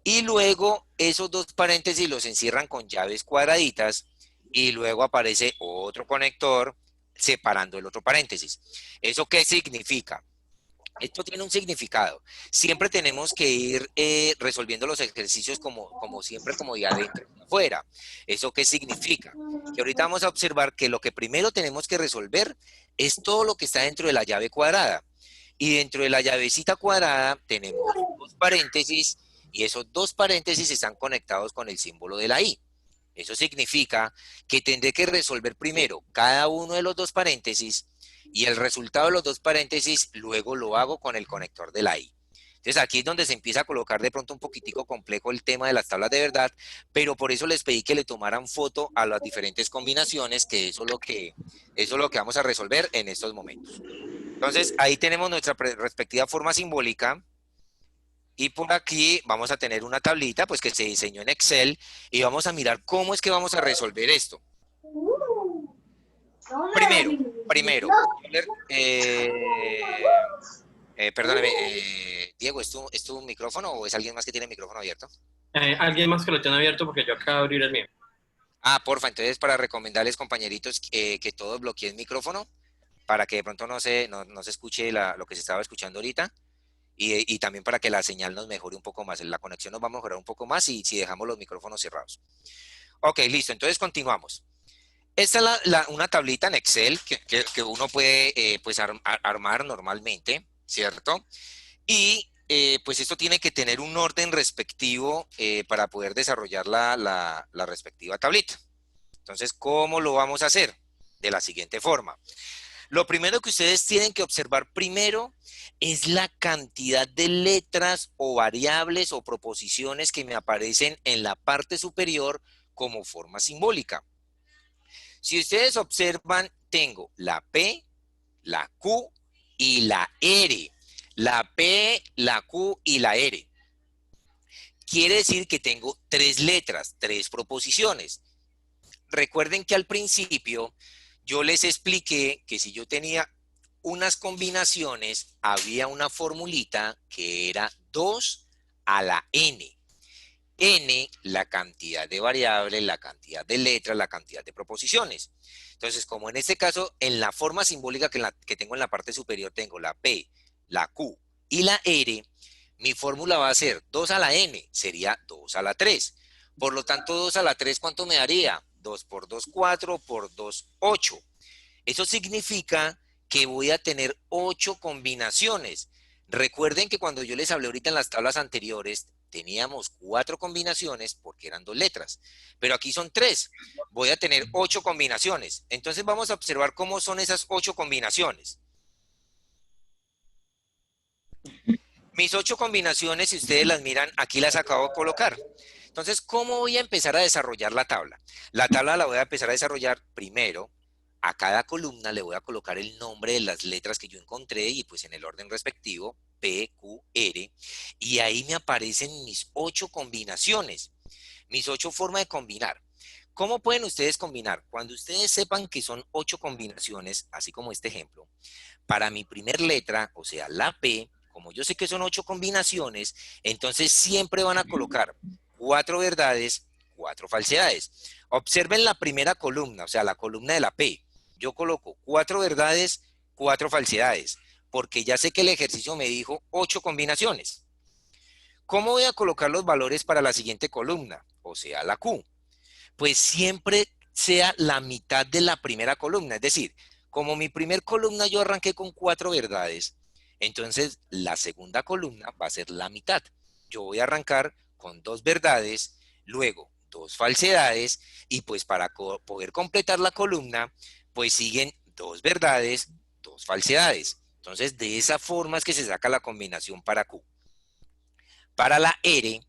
Y luego esos dos paréntesis los encierran con llaves cuadraditas y luego aparece otro conector separando el otro paréntesis. ¿Eso qué significa? Esto tiene un significado. Siempre tenemos que ir resolviendo los ejercicios como siempre, como de adentro y afuera. ¿Eso qué significa? Que ahorita vamos a observar que lo que primero tenemos que resolver es todo lo que está dentro de la llave cuadrada. Y dentro de la llavecita cuadrada tenemos dos paréntesis y esos dos paréntesis están conectados con el símbolo de la I. Eso significa que tendré que resolver primero cada uno de los dos paréntesis y el resultado de los dos paréntesis luego lo hago con el conector de la I. Entonces aquí es donde se empieza a colocar de pronto un poquitico complejo el tema de las tablas de verdad, pero por eso les pedí que le tomaran foto a las diferentes combinaciones, que eso es lo que vamos a resolver en estos momentos. Entonces ahí tenemos nuestra respectiva forma simbólica. Y por aquí vamos a tener una tablita pues que se diseñó en Excel y vamos a mirar cómo es que vamos a resolver esto. Primero, Euler, perdóname, Diego, ¿es tu micrófono o es alguien más que tiene el micrófono abierto? Alguien más que lo tiene abierto porque yo acabo de abrir el mío. Ah, porfa, entonces para recomendarles, compañeritos, que todos bloqueen micrófono para que de pronto no se escuche lo que se estaba escuchando ahorita y también para que la señal nos mejore un poco más, la conexión nos va a mejorar un poco más si dejamos los micrófonos cerrados. Ok, listo, entonces continuamos. Esta es una tablita en Excel que uno puede pues armar normalmente, ¿cierto? Y pues esto tiene que tener un orden respectivo para poder desarrollar la respectiva tablita. Entonces, ¿cómo lo vamos a hacer? De la siguiente forma. Lo primero que ustedes tienen que observar primero es la cantidad de letras o variables o proposiciones que me aparecen en la parte superior como forma simbólica. Si ustedes observan, tengo la P, la Q y la R. La P, la Q y la R. Quiere decir que tengo tres letras, tres proposiciones. Recuerden que al principio yo les expliqué que si yo tenía unas combinaciones, había una formulita que era 2 a la n. N, la cantidad de variables, la cantidad de letras, la cantidad de proposiciones. Entonces, como en este caso, en la forma simbólica que tengo en la parte superior, tengo la P, la Q y la R, mi fórmula va a ser 2 a la N, sería 2 a la 3. Por lo tanto, 2 a la 3, ¿cuánto me daría? 2 por 2, 4, por 2, 8. Eso significa que voy a tener 8 combinaciones. Recuerden que cuando yo les hablé ahorita en las tablas anteriores, teníamos 4 combinaciones porque eran 2 letras, pero aquí son 3. Voy a tener 8 combinaciones. Entonces vamos a observar cómo son esas 8 combinaciones. Mis 8 combinaciones, si ustedes las miran, aquí las acabo de colocar. Entonces, ¿cómo voy a empezar a desarrollar la tabla? La tabla la voy a empezar a desarrollar primero. A cada columna le voy a colocar el nombre de las letras que yo encontré y pues en el orden respectivo, P, Q, R. Y ahí me aparecen mis 8 combinaciones, mis 8 formas de combinar. ¿Cómo pueden ustedes combinar? Cuando ustedes sepan que son 8 combinaciones, así como este ejemplo, para mi primer letra, o sea, la P, como yo sé que son 8 combinaciones, entonces siempre van a colocar 4 verdades, 4 falsedades. Observen la primera columna, o sea, la columna de la P. Yo coloco 4 verdades, 4 falsedades, porque ya sé que el ejercicio me dijo 8 combinaciones. ¿Cómo voy a colocar los valores para la siguiente columna? O sea, la Q. Pues siempre sea la mitad de la primera columna. Es decir, como mi primer columna yo arranqué con 4 verdades, entonces la segunda columna va a ser la mitad. Yo voy a arrancar con 2 verdades, luego 2 falsedades, y pues para poder completar la columna, pues siguen 2 verdades, 2 falsedades. Entonces, de esa forma es que se saca la combinación para Q. Para la R,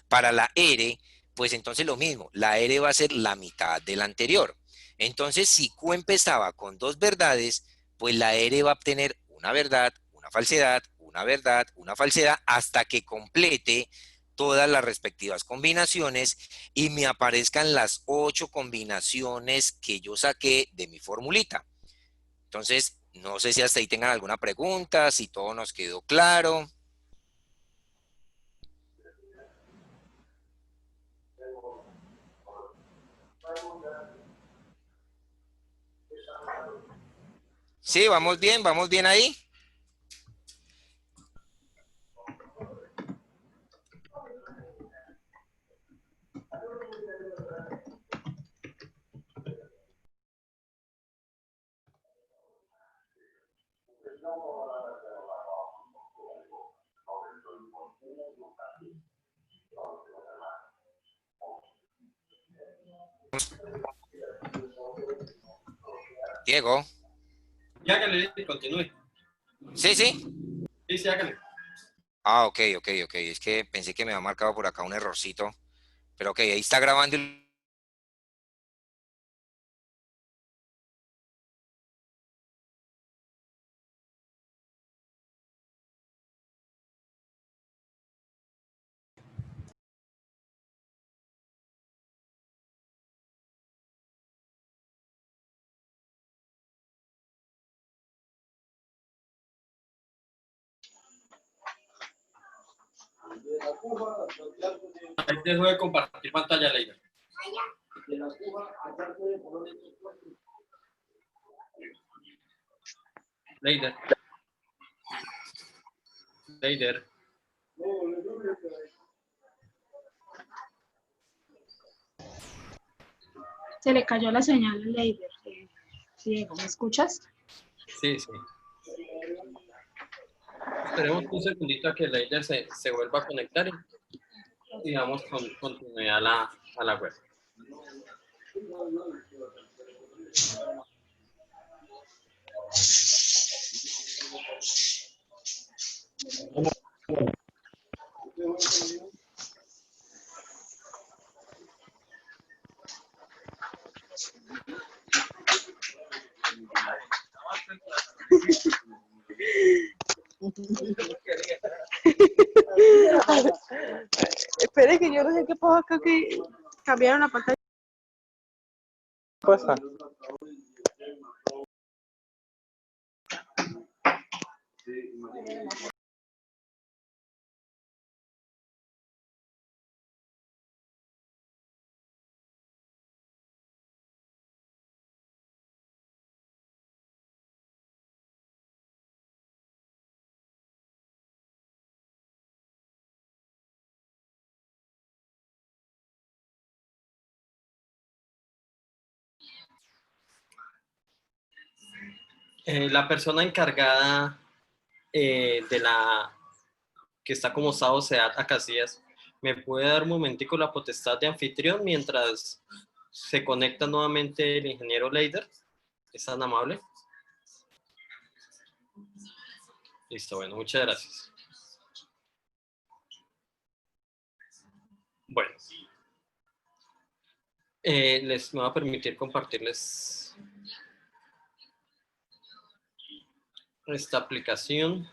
para la R, pues entonces lo mismo, la R va a ser la mitad de la anterior. Entonces, si Q empezaba con 2 verdades, pues la R va a obtener una verdad, una falsedad, una verdad, una falsedad, hasta que complete todas las respectivas combinaciones y me aparezcan las 8 combinaciones que yo saqué de mi formulita. Entonces, no sé si hasta ahí tengan alguna pregunta, si todo nos quedó claro. Sí, vamos bien ahí. Diego. Y hágale, continúe. Sí, sí. Sí, sí, hágale. Ah, ok, ok, ok. Es que pensé que me había marcado por acá un errorcito. Pero ok, ahí está grabando. Ahí dejo de compartir pantalla, Leider. Leider. Leider. Se le cayó la señal al Leider. Diego, ¿me escuchas? Sí, sí. Esperemos un segundito a que Leider se vuelva a conectar y damos continuidad a la web. Espere que yo no sé qué pasó acá que cambiaron la pantalla. Pasa. La persona encargada de la que está como Sao Seat a Casillas, ¿me puede dar un momentico la potestad de anfitrión mientras se conecta nuevamente el ingeniero Leider? ¿Es tan amable? Listo, bueno, muchas gracias. Bueno, me va a permitir compartirles esta aplicación.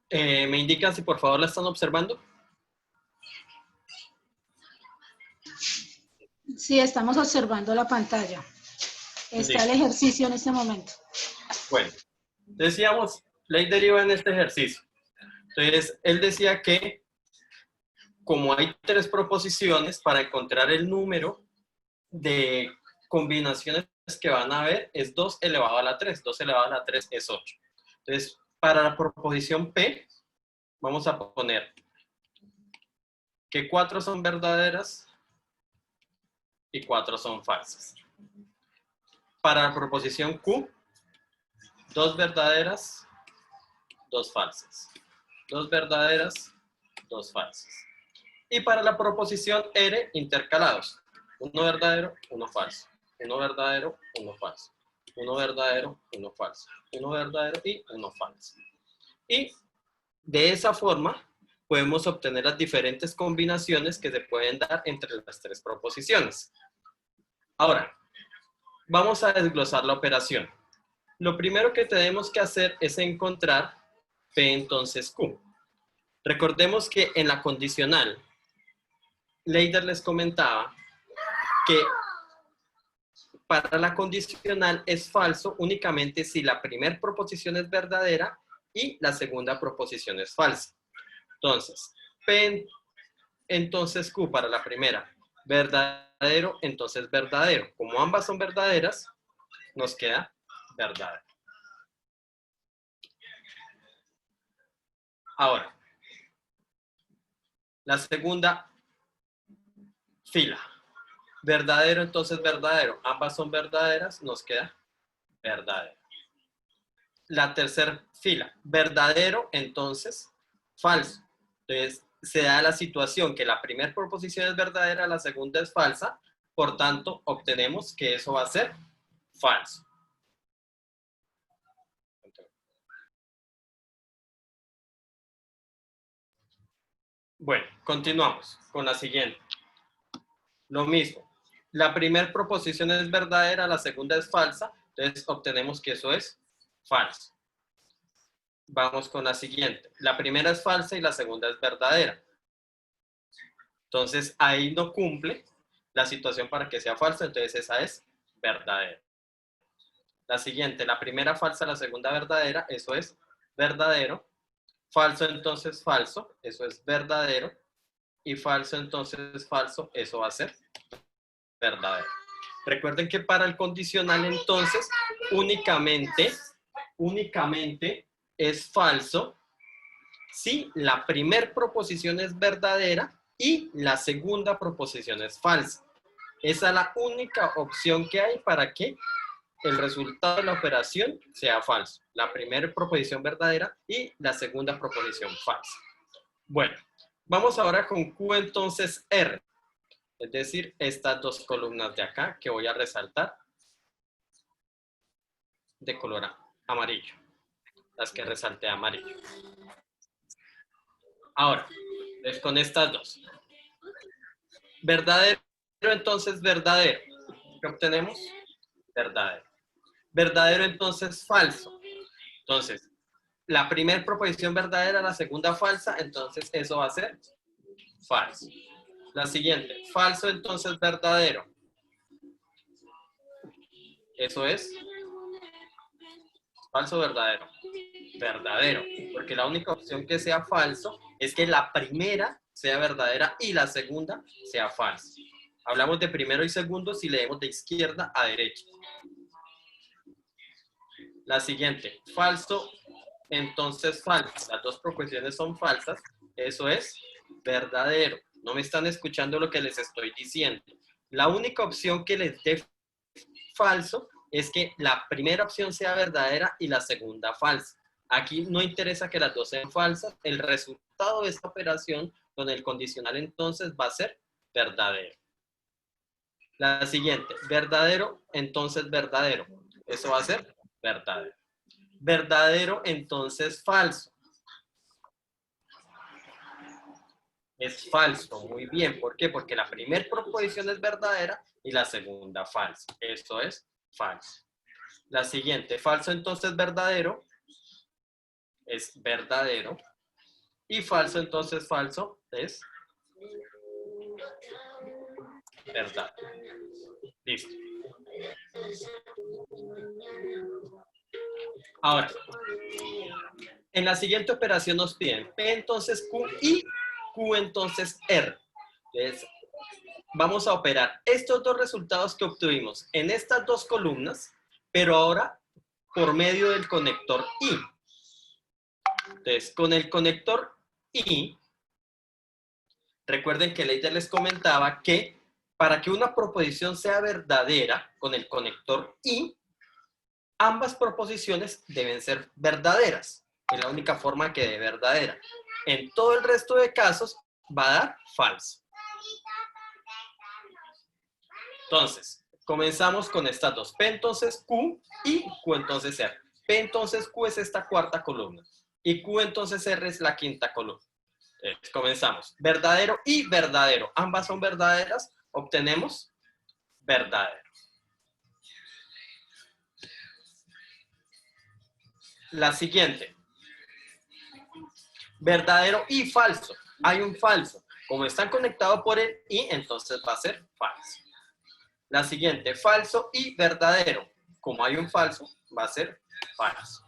¿Me indican si por favor la están observando? Sí, estamos observando la pantalla. Está el Listo. ejercicio en este momento. Bueno, decíamos, ley deriva en este ejercicio. Entonces, él decía que como hay tres proposiciones, para encontrar el número de combinaciones que van a haber es 2 elevado a la 3. 2 elevado a la 3 es 8. Entonces, para la proposición P, vamos a poner que 4 son verdaderas y 4 son falsas. Para la proposición Q, 2 verdaderas, 2 falsas. 2 verdaderas, 2 falsas. Y para la proposición R, intercalados. Uno verdadero, uno falso. Uno verdadero, uno falso. Uno verdadero, uno falso. Uno verdadero y uno falso. Y de esa forma podemos obtener las diferentes combinaciones que se pueden dar entre las tres proposiciones. Ahora, vamos a desglosar la operación. Lo primero que tenemos que hacer es encontrar P entonces Q. Recordemos que en la condicional, Leider les comentaba que para la condicional es falso únicamente si la primera proposición es verdadera y la segunda proposición es falsa. Entonces, P entonces Q para la primera, verdadero, entonces verdadero. Como ambas son verdaderas, nos queda verdadero. Ahora, la segunda fila. Verdadero, entonces verdadero. Ambas son verdaderas, nos queda verdadero. La tercera fila. Verdadero, entonces falso. Entonces, se da la situación que la primera proposición es verdadera, la segunda es falsa, por tanto, obtenemos que eso va a ser falso. Bueno, continuamos con la siguiente. Lo mismo. La primera proposición es verdadera, la segunda es falsa, entonces obtenemos que eso es falso. Vamos con la siguiente. La primera es falsa y la segunda es verdadera. Entonces, ahí no cumple la situación para que sea falsa, entonces esa es verdadera. La siguiente, la primera falsa, la segunda verdadera, eso es verdadero. Falso, entonces falso, eso es verdadero. Y falso, entonces falso, eso va a ser verdadero. Recuerden que para el condicional, entonces, únicamente es falso si la primera proposición es verdadera y la segunda proposición es falsa. Esa es la única opción que hay para que el resultado de la operación sea falso. La primera proposición verdadera y la segunda proposición falsa. Bueno, vamos ahora con Q entonces R. Es decir, estas dos columnas de acá que voy a resaltar de color amarillo. Las que resalté amarillo. Ahora, es con estas dos. Verdadero, entonces verdadero. ¿Qué obtenemos? Verdadero. Verdadero, entonces falso. Entonces, la primera proposición verdadera, la segunda falsa, entonces eso va a ser falso. La siguiente, falso, entonces verdadero. Eso es falso, verdadero. Verdadero, porque la única opción que sea falso es que la primera sea verdadera y la segunda sea falsa. Hablamos de primero y segundo si leemos de izquierda a derecha. La siguiente, falso, entonces falso. Las dos proposiciones son falsas, eso es verdadero. No me están escuchando lo que les estoy diciendo. La única opción que les dé falso es que la primera opción sea verdadera y la segunda falsa. Aquí no interesa que las dos sean falsas, el resultado de esta operación con el condicional entonces va a ser verdadero. La siguiente, verdadero, entonces verdadero. Eso va a ser verdadero. Verdadero, entonces falso. Es falso, muy bien. ¿Por qué? Porque la primera proposición es verdadera y la segunda falsa. Eso es falso. La siguiente, falso, entonces verdadero. Es verdadero. Y falso, entonces falso, es verdad. Listo. Ahora, en la siguiente operación nos piden P entonces Q y Q entonces R. Entonces, vamos a operar estos dos resultados que obtuvimos en estas dos columnas, pero ahora por medio del conector I. Entonces, con el conector I, recuerden que Leider les comentaba que para que una proposición sea verdadera con el conector I, ambas proposiciones deben ser verdaderas. Es la única forma que dé verdadera. En todo el resto de casos va a dar falso. Entonces, comenzamos con estas dos. P entonces Q y Q entonces R. P entonces Q es esta cuarta columna. Y Q entonces R es la quinta columna. Entonces, comenzamos. Verdadero y verdadero. Ambas son verdaderas. Obtenemos verdadero. La siguiente. Verdadero y falso. Hay un falso. Como están conectados por el I, entonces va a ser falso. La siguiente, falso y verdadero. Como hay un falso, va a ser falso.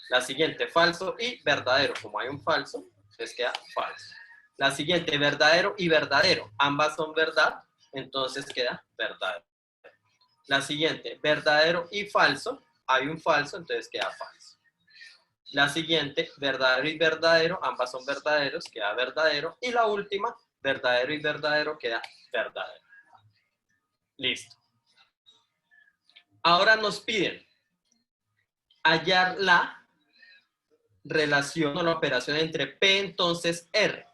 La siguiente, falso y verdadero. Como hay un falso, entonces queda falso. La siguiente, verdadero y verdadero. Ambas son verdad, entonces queda verdadero. La siguiente, verdadero y falso. Hay un falso, entonces queda falso. La siguiente, verdadero y verdadero. Ambas son verdaderos, queda verdadero. Y la última, verdadero y verdadero, queda verdadero. Listo. Ahora nos piden hallar la relación o la operación entre P entonces R.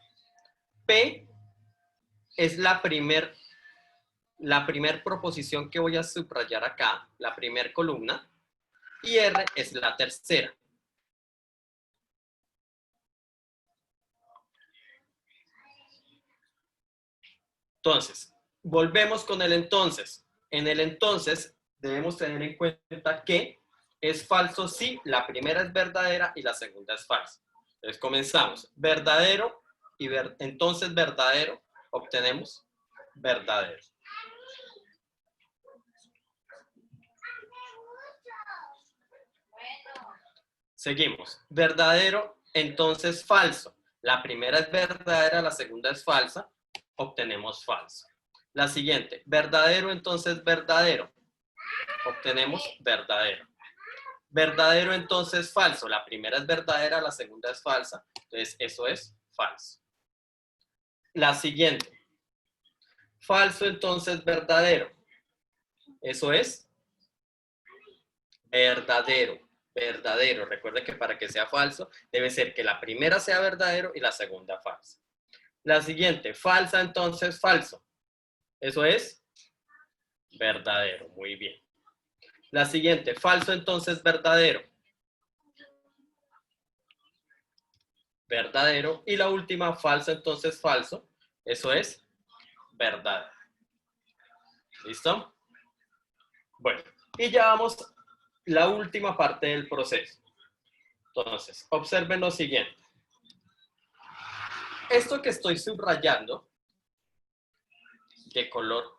P es la primer proposición que voy a subrayar acá, la primer columna, y R es la tercera. Entonces, volvemos con el entonces. En el entonces debemos tener en cuenta que es falso si la primera es verdadera y la segunda es falsa. Entonces comenzamos. Verdadero y entonces verdadero, obtenemos verdadero. Seguimos. Verdadero, entonces falso. La primera es verdadera, la segunda es falsa, obtenemos falso. La siguiente, verdadero, entonces verdadero, obtenemos verdadero. Verdadero, entonces falso. La primera es verdadera, la segunda es falsa, entonces eso es falso. La siguiente, falso, entonces verdadero. Eso es verdadero. Verdadero. Recuerden que para que sea falso, debe ser que la primera sea verdadero y la segunda falsa. La siguiente, falsa, entonces falso. Eso es verdadero. Muy bien. La siguiente, falso, entonces verdadero. Verdadero. Y la última, falso, entonces falso. Eso es verdadero. ¿Listo? Bueno, y ya vamos a la última parte del proceso. Entonces, observen lo siguiente. Esto que estoy subrayando de color,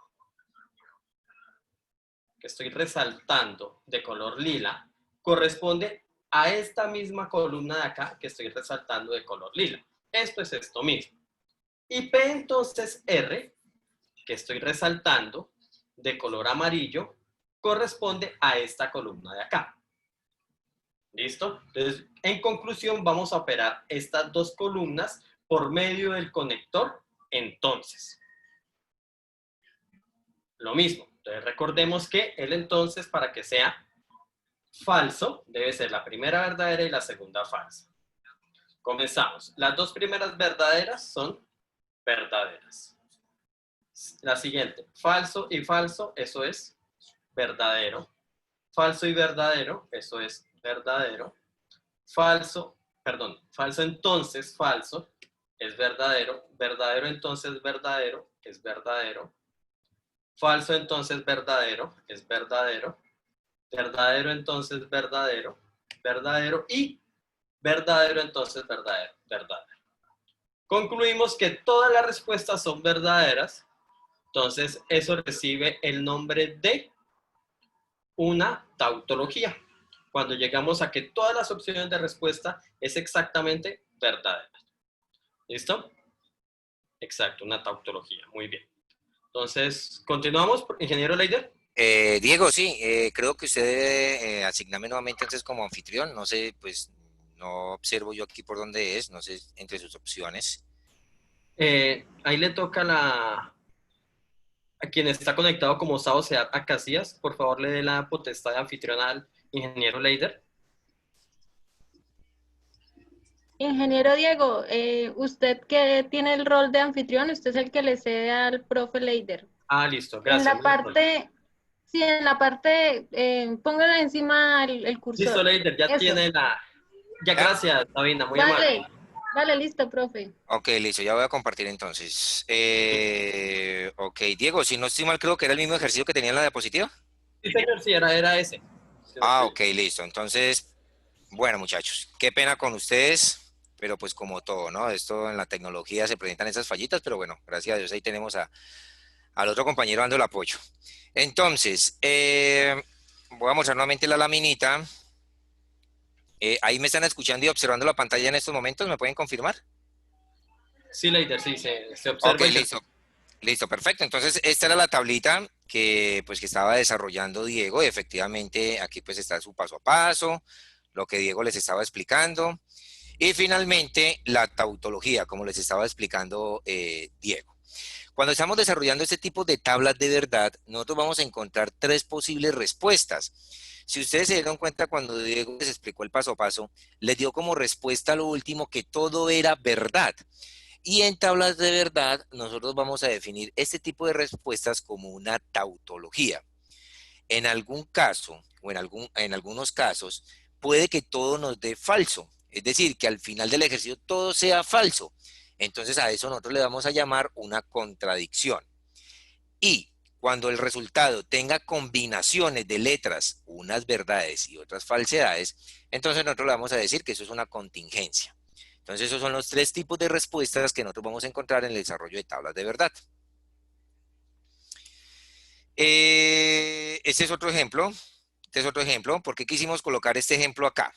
que estoy resaltando de color lila, corresponde a esta misma columna de acá que estoy resaltando de color lila. Esto es esto mismo. Y P entonces R, que estoy resaltando de color amarillo, corresponde a esta columna de acá. ¿Listo? Entonces, en conclusión, vamos a operar estas dos columnas por medio del conector entonces. Lo mismo. Entonces, recordemos que el entonces, para que sea falso, debe ser la primera verdadera y la segunda falsa. Comenzamos. Las dos primeras verdaderas son verdaderas. La siguiente, falso y falso, eso es verdadero. Falso y verdadero, eso es verdadero. Falso entonces falso, es verdadero. Verdadero entonces verdadero, es verdadero. Falso entonces verdadero, es verdadero. Verdadero entonces verdadero, verdadero. Y verdadero entonces verdadero, verdadero. Concluimos que todas las respuestas son verdaderas. Entonces, eso recibe el nombre de una tautología. Cuando llegamos a que todas las opciones de respuesta es exactamente verdadera. ¿Listo? Exacto, una tautología. Muy bien. Entonces, continuamos, ingeniero Leider. Diego, sí, creo que usted debe asignarme nuevamente entonces como anfitrión. No sé, pues no observo yo aquí por dónde es, no sé, entre sus opciones. Ahí le toca a quien está conectado como Sao Seat a Casillas, por favor le dé la potestad de anfitrión al ingeniero Leider. Ingeniero Diego, usted que tiene el rol de anfitrión, usted es el que le cede al profe Leider. Ah, listo, En gracias. la parte, sí, en la parte, póngale encima el cursor. Listo, Leider, ya Eso. tiene la... Ya, gracias, Sabina, muy Vale, amable. vale, listo, profe. Ok, listo, ya voy a compartir entonces. Ok, Diego, si no estoy mal, creo que era el mismo ejercicio que tenía en la diapositiva. Sí, señor, sí, era ese. Ah, ok, listo. Entonces, bueno, muchachos, qué pena con ustedes, pero pues como todo, ¿no? Esto en la tecnología se presentan esas fallitas, pero bueno, gracias a Dios ahí tenemos al otro compañero dando el apoyo. Entonces, voy a mostrar nuevamente la laminita. Ahí me están escuchando y observando la pantalla en estos momentos, ¿me pueden confirmar? Sí, Leider, sí, se observa. Ok, listo. Listo, perfecto. Entonces, esta era la tablita que estaba desarrollando Diego. Y efectivamente, aquí pues está su paso a paso, lo que Diego les estaba explicando. Y finalmente, la tautología, como les estaba explicando Diego. Cuando estamos desarrollando este tipo de tablas de verdad, nosotros vamos a encontrar tres posibles respuestas. Si ustedes se dieron cuenta cuando Diego les explicó el paso a paso, les dio como respuesta a lo último que todo era verdad. Y en tablas de verdad, nosotros vamos a definir este tipo de respuestas como una tautología. En algún caso, o en algunos casos, puede que todo nos dé falso. Es decir, que al final del ejercicio todo sea falso. Entonces a eso nosotros le vamos a llamar una contradicción. Y cuando el resultado tenga combinaciones de letras, unas verdades y otras falsedades, entonces nosotros le vamos a decir que eso es una contingencia. Entonces esos son los tres tipos de respuestas que nosotros vamos a encontrar en el desarrollo de tablas de verdad. Este es otro ejemplo. Este es otro ejemplo. ¿Por qué quisimos colocar este ejemplo acá?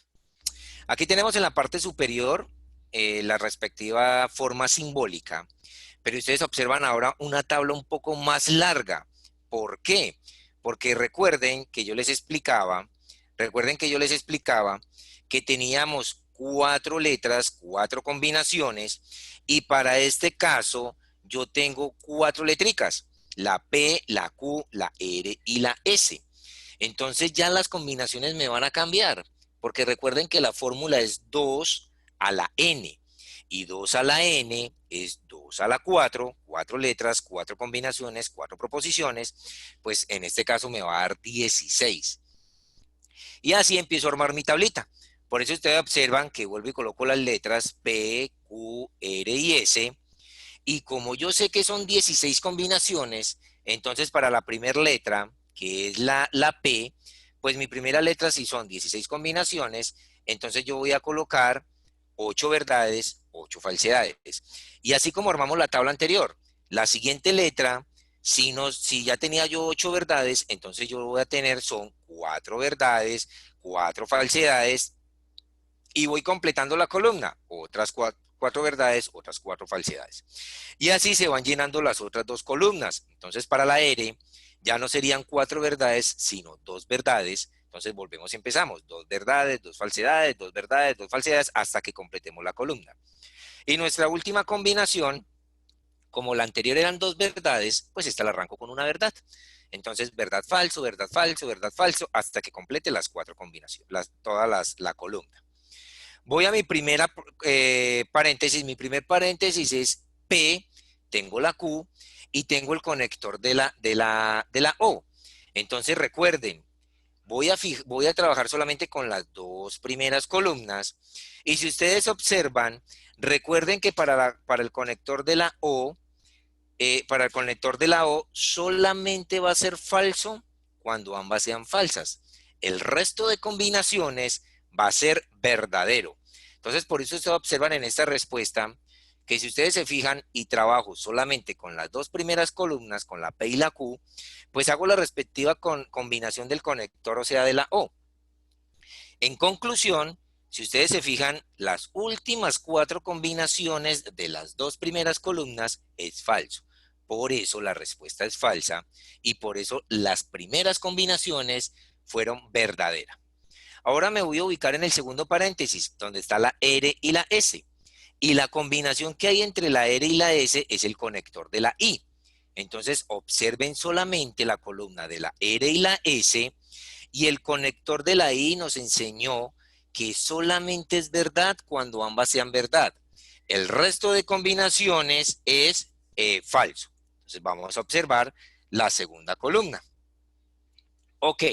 Aquí tenemos en la parte superior la respectiva forma simbólica, pero ustedes observan ahora una tabla un poco más larga. ¿Por qué? Porque recuerden que yo les explicaba que teníamos 4 letras, 4 combinaciones, y para este caso yo tengo 4 letricas, la P, la Q, la R y la S. Entonces ya las combinaciones me van a cambiar, porque recuerden que la fórmula es 2 a la N, y 2 a la N es 2 a la 4, 4 letras, 4 combinaciones, 4 proposiciones, pues en este caso me va a dar 16. Y así empiezo a armar mi tablita. Por eso ustedes observan que vuelvo y coloco las letras P, Q, R y S, y como yo sé que son 16 combinaciones, entonces para la primera letra, que es la P, pues mi primera letra si son 16 combinaciones, entonces yo voy a colocar 8 verdades, 8 falsedades. Y así como armamos la tabla anterior, la siguiente letra, si ya tenía yo 8 verdades, entonces yo voy a tener son 4 verdades, 4 falsedades, y voy completando la columna, otras 4 verdades, otras 4 falsedades. Y así se van llenando las otras 2 columnas. Entonces para la R ya no serían 4 verdades, sino 2 verdades. Entonces volvemos y empezamos. 2 verdades, 2 falsedades, 2 verdades, 2 falsedades, hasta que completemos la columna. Y nuestra última combinación, como la anterior eran 2 verdades, pues esta la arranco con una verdad. Entonces, verdad, falso, verdad, falso, verdad, falso, hasta que complete las 4 combinaciones, la columna. Voy a mi primera paréntesis. Mi primer paréntesis es P, tengo la Q y tengo el conector de la O. Entonces recuerden, voy a trabajar solamente con las 2 primeras columnas. Y si ustedes observan, recuerden que para el conector de la O, solamente va a ser falso cuando ambas sean falsas. El resto de combinaciones va a ser verdadero. Entonces, por eso ustedes observan en esta respuesta que si ustedes se fijan y trabajo solamente con las 2 primeras columnas, con la P y la Q, pues hago la respectiva combinación del conector, o sea, de la O. En conclusión, si ustedes se fijan, las últimas 4 combinaciones de las 2 primeras columnas es falso. Por eso la respuesta es falsa y por eso las primeras combinaciones fueron verdaderas. Ahora me voy a ubicar en el segundo paréntesis, donde está la R y la S. Y la combinación que hay entre la R y la S es el conector de la I. Entonces, observen solamente la columna de la R y la S, y el conector de la I nos enseñó que solamente es verdad cuando ambas sean verdad. El resto de combinaciones es falso. Entonces, vamos a observar la segunda columna. Ok.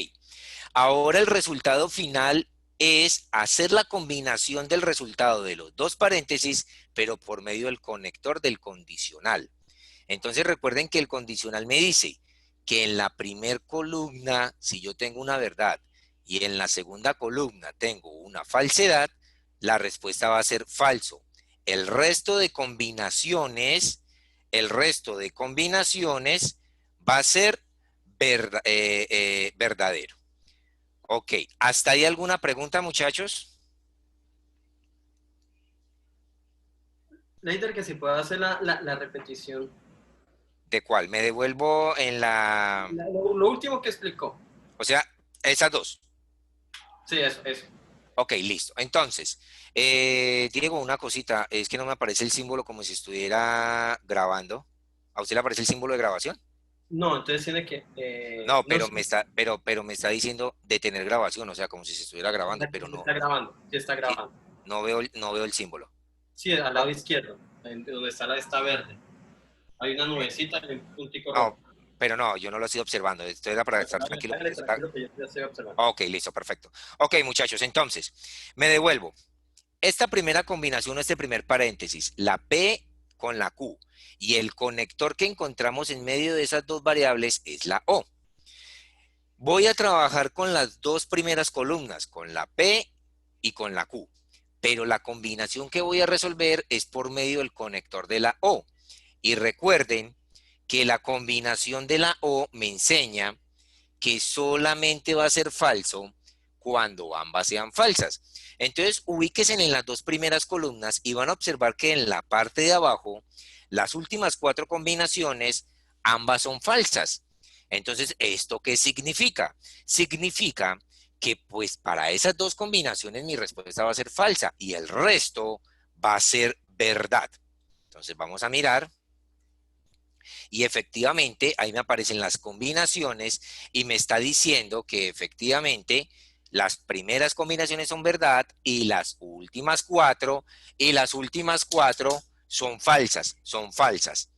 Ahora el resultado final es hacer la combinación del resultado de los 2 paréntesis, pero por medio del conector del condicional. Entonces recuerden que el condicional me dice que en la primera columna, si yo tengo una verdad y en la segunda columna tengo una falsedad, la respuesta va a ser falso. El resto de combinaciones va a ser verdadero. Ok, ¿hasta ahí alguna pregunta, muchachos? Leider, que si puede hacer la repetición. ¿De cuál? Me devuelvo en la... Lo último que explicó. O sea, esas 2. Sí, eso. Ok, listo. Entonces, Diego, una cosita. Es que no me aparece el símbolo como si estuviera grabando. ¿A usted le aparece el símbolo de grabación? No, entonces tiene que... No, pero sé. me está diciendo detener grabación, o sea, como si se estuviera grabando, pero no, Está grabando, sí está grabando. no veo el símbolo. Sí, al lado izquierdo. donde está la esta verde. Hay una nubecita y un puntico No, rojo. pero no, yo no lo estoy observando. Esto era para estar Dale, tranquilo. dale, tranquilo que yo ya estoy observando. Ok, listo, perfecto. Ok, muchachos, entonces, me devuelvo. Esta primera combinación, este primer paréntesis, la P con la Q, y el conector que encontramos en medio de esas dos variables es la O. Voy a trabajar con las dos primeras columnas, con la P y con la Q, pero la combinación que voy a resolver es por medio del conector de la O. Y recuerden que la combinación de la O me enseña que solamente va a ser falso cuando ambas sean falsas. Entonces, ubíquense en las dos primeras columnas y van a observar que en la parte de abajo, las últimas cuatro combinaciones, ambas son falsas. Entonces, ¿esto qué significa? Significa que pues para esas dos combinaciones mi respuesta va a ser falsa y el resto va a ser verdad. Entonces, vamos a mirar. Y efectivamente, ahí me aparecen las combinaciones y me está diciendo que efectivamente las primeras combinaciones son verdad y las últimas cuatro son falsas, son falsas.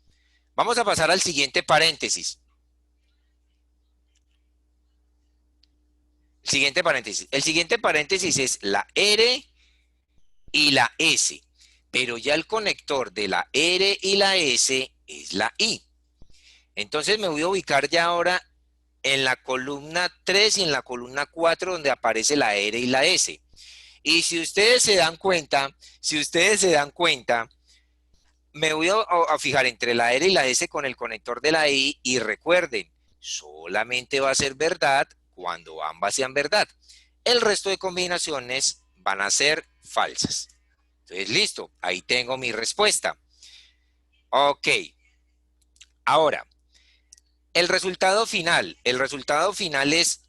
Vamos a pasar al siguiente paréntesis. El siguiente paréntesis es la R y la S, pero ya el conector de la R y la S es la I. Entonces me voy a ubicar ya ahora en la columna 3 y en la columna 4 donde aparece la R y la S. Y si ustedes se dan cuenta, me voy a fijar entre la R y la S con el conector de la I y recuerden, solamente va a ser verdad cuando ambas sean verdad. El resto de combinaciones van a ser falsas. Entonces, listo, ahí tengo mi respuesta. Ok, ahora, el resultado final es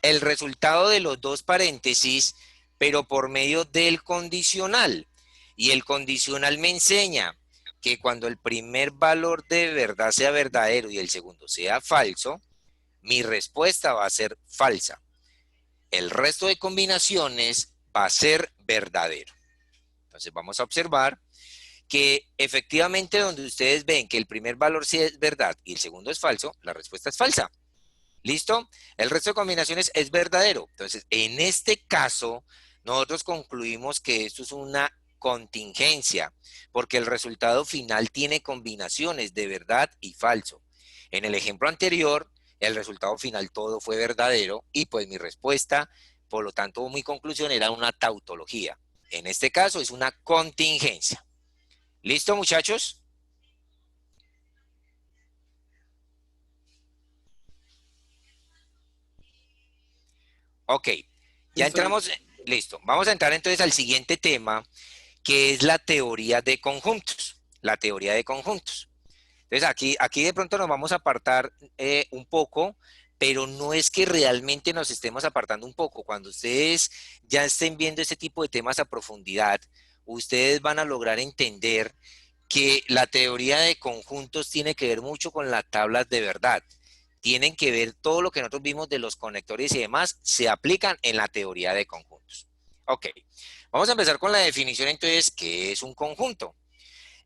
el resultado de los dos paréntesis, pero por medio del condicional. Y el condicional me enseña que cuando el primer valor de verdad sea verdadero y el segundo sea falso, mi respuesta va a ser falsa. El resto de combinaciones va a ser verdadero. Entonces vamos a observar que efectivamente donde ustedes ven que el primer valor sí es verdad y el segundo es falso, la respuesta es falsa. ¿Listo? El resto de combinaciones es verdadero. Entonces, en este caso, nosotros concluimos que esto es una contingencia, porque el resultado final tiene combinaciones de verdad y falso. En el ejemplo anterior, el resultado final todo fue verdadero y pues mi respuesta, por lo tanto, mi conclusión era una tautología. En este caso es una contingencia. ¿Listo, muchachos? Ok, ya Listo, entramos, listo. Vamos a entrar entonces al siguiente tema, que es la teoría de conjuntos. La teoría de conjuntos. Entonces aquí de pronto nos vamos a apartar un poco, pero no es que realmente nos estemos apartando un poco. Cuando ustedes ya estén viendo este tipo de temas a profundidad, ustedes van a lograr entender que la teoría de conjuntos tiene que ver mucho con las tablas de verdad. Tienen que ver todo lo que nosotros vimos de los conectores y demás, se aplican en la teoría de conjuntos. Ok, vamos a empezar con la definición entonces, ¿qué es un conjunto?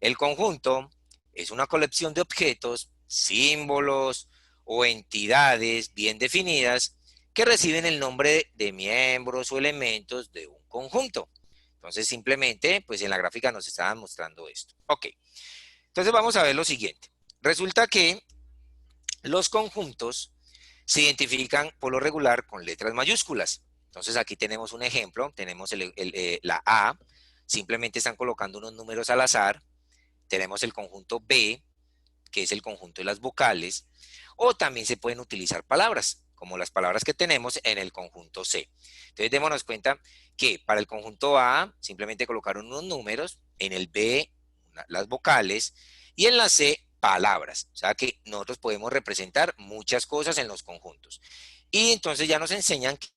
El conjunto es una colección de objetos, símbolos o entidades bien definidas que reciben el nombre de miembros o elementos de un conjunto. Entonces, simplemente, pues en la gráfica nos estaban mostrando esto. Ok, entonces vamos a ver lo siguiente. Resulta que los conjuntos se identifican por lo regular con letras mayúsculas. Entonces, aquí tenemos un ejemplo, tenemos la A, simplemente están colocando unos números al azar. Tenemos el conjunto B, que es el conjunto de las vocales, o también se pueden utilizar palabras, como las palabras que tenemos en el conjunto C. Entonces, démonos cuenta que para el conjunto A, simplemente colocaron unos números, en el B, las vocales, y en la C, palabras. O sea que nosotros podemos representar muchas cosas en los conjuntos. Y entonces ya nos enseñan que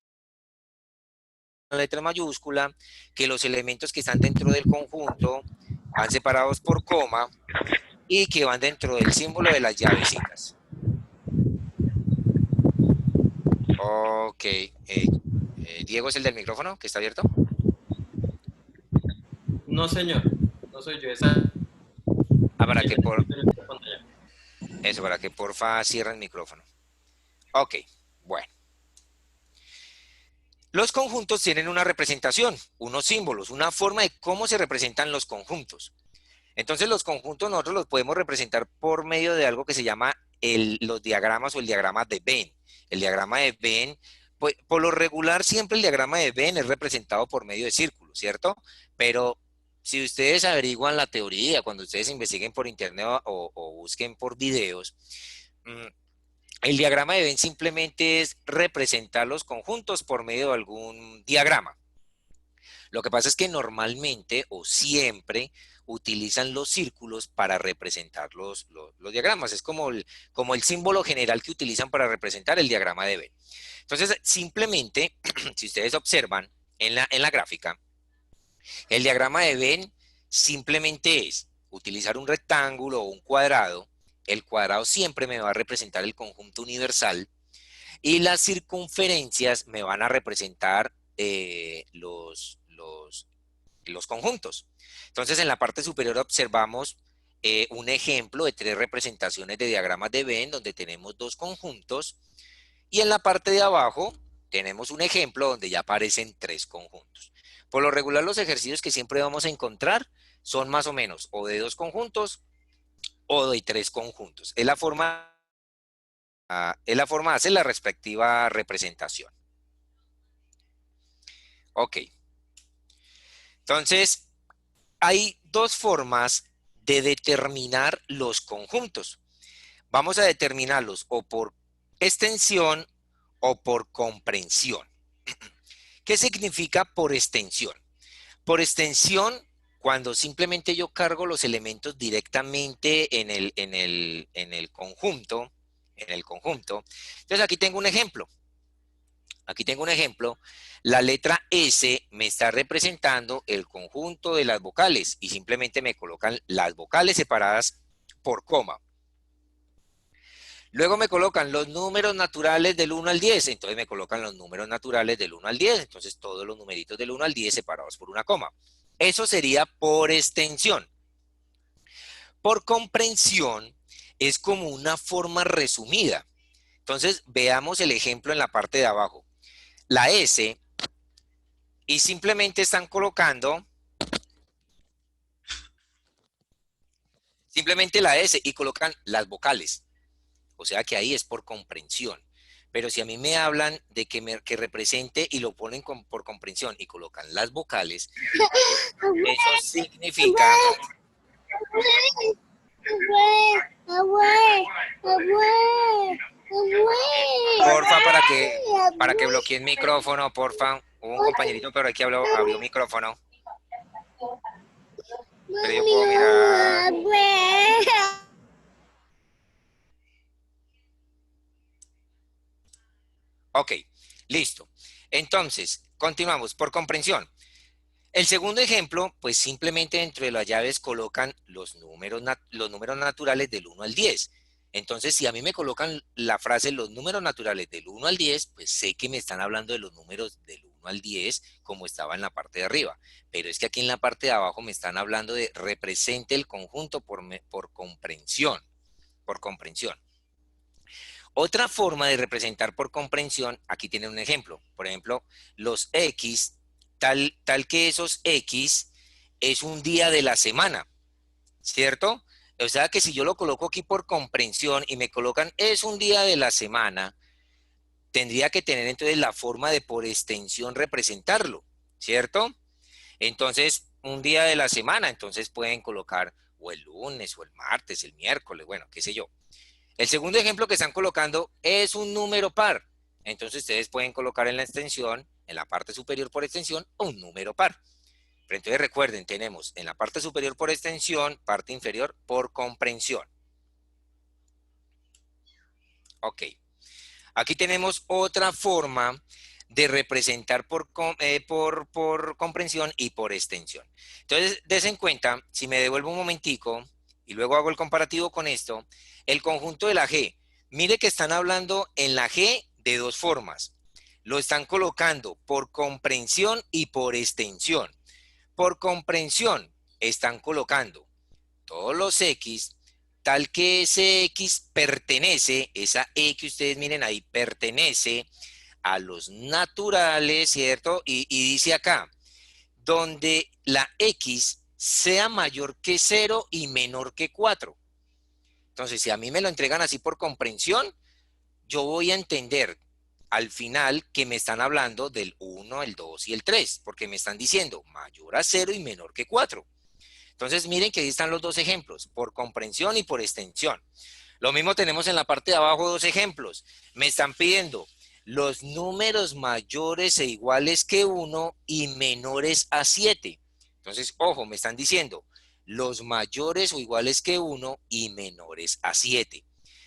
la letra mayúscula, que los elementos que están dentro del conjunto van separados por coma, y que van dentro del símbolo de las llavecitas. Ok. Diego es el del micrófono, que está abierto. No, señor. No soy yo. Esa para que eso, para que porfa cierre el micrófono. Ok, bueno. Los conjuntos tienen una representación, unos símbolos, una forma de cómo se representan los conjuntos. Entonces los conjuntos nosotros los podemos representar por medio de algo que se llama los diagramas o el diagrama de Venn. El diagrama de Venn, pues, por lo regular siempre el diagrama de Venn es representado por medio de círculos, ¿cierto? Pero si ustedes averiguan la teoría, cuando ustedes investiguen por internet o busquen por videos, el diagrama de Venn simplemente es representar los conjuntos por medio de algún diagrama. Lo que pasa es que normalmente o siempre utilizan los círculos para representar los diagramas. Es como el símbolo general que utilizan para representar el diagrama de Venn. Entonces, simplemente, si ustedes observan en la gráfica, el diagrama de Venn simplemente es utilizar un rectángulo o un cuadrado. El cuadrado siempre me va a representar el conjunto universal y las circunferencias me van a representar los conjuntos. Entonces, en la parte superior observamos un ejemplo de 3 representaciones de diagramas de Venn donde tenemos 2 conjuntos y en la parte de abajo tenemos un ejemplo donde ya aparecen 3 conjuntos. Por lo regular, los ejercicios que siempre vamos a encontrar son más o menos o de 2 conjuntos o de 3 conjuntos. Es la forma de hacer la respectiva representación. Ok. Entonces, hay 2 formas de determinar los conjuntos. Vamos a determinarlos o por extensión o por comprensión. ¿Qué significa por extensión? Por extensión, cuando simplemente yo cargo los elementos directamente en el conjunto. Entonces aquí tengo un ejemplo. La letra S me está representando el conjunto de las vocales y simplemente me colocan las vocales separadas por coma. Luego me colocan los números naturales del 1 al 10, entonces me colocan los números naturales del 1 al 10, entonces todos los numeritos del 1 al 10 separados por una coma. Eso sería por extensión. Por comprensión es como una forma resumida. Entonces veamos el ejemplo en la parte de abajo. La S y simplemente están colocando simplemente la S y colocan las vocales. O sea que ahí es por comprensión. Pero si a mí me hablan de que represente y lo ponen por comprensión y colocan las vocales, eso significa... Porfa, para que bloquee el micrófono, porfa. Hubo un compañerito pero aquí abrió micrófono. Pero yo puedo mirar... Ok, listo. Entonces, continuamos por comprensión. El segundo ejemplo, pues simplemente dentro de las llaves colocan los números naturales del 1 al 10. Entonces, si a mí me colocan la frase los números naturales del 1 al 10, pues sé que me están hablando de los números del 1 al 10 como estaba en la parte de arriba. Pero es que aquí en la parte de abajo me están hablando de represente el conjunto por comprensión. Por comprensión. Otra forma de representar por comprensión, aquí tienen un ejemplo. Por ejemplo, los X, tal que esos X es un día de la semana, ¿cierto? O sea que si yo lo coloco aquí por comprensión y me colocan es un día de la semana, tendría que tener entonces la forma de por extensión representarlo, ¿cierto? Entonces, un día de la semana, entonces pueden colocar o el lunes o el martes, el miércoles, bueno, qué sé yo. El segundo ejemplo que están colocando es un número par. Entonces ustedes pueden colocar en la extensión, en la parte superior por extensión, un número par. Pero entonces recuerden, tenemos en la parte superior por extensión, parte inferior por comprensión. Ok. Aquí tenemos otra forma de representar por comprensión y por extensión. Entonces, des en cuenta, si me devuelvo un momentico y luego hago el comparativo con esto, el conjunto de la G. Mire que están hablando en la G de 2 formas. Lo están colocando por comprensión y por extensión. Por comprensión están colocando todos los X, tal que ese X pertenece, esa E que ustedes miren ahí, pertenece a los naturales, ¿cierto? Y dice acá, donde la X sea mayor que 0 y menor que 4. Entonces, si a mí me lo entregan así por comprensión, yo voy a entender al final que me están hablando del 1, el 2 y el 3, porque me están diciendo mayor a 0 y menor que 4. Entonces, miren que ahí están los dos ejemplos, por comprensión y por extensión. Lo mismo tenemos en la parte de abajo dos ejemplos. Me están pidiendo los números mayores e iguales que 1 y menores a 7. Entonces, ojo, me están diciendo los mayores o iguales que 1 y menores a 7.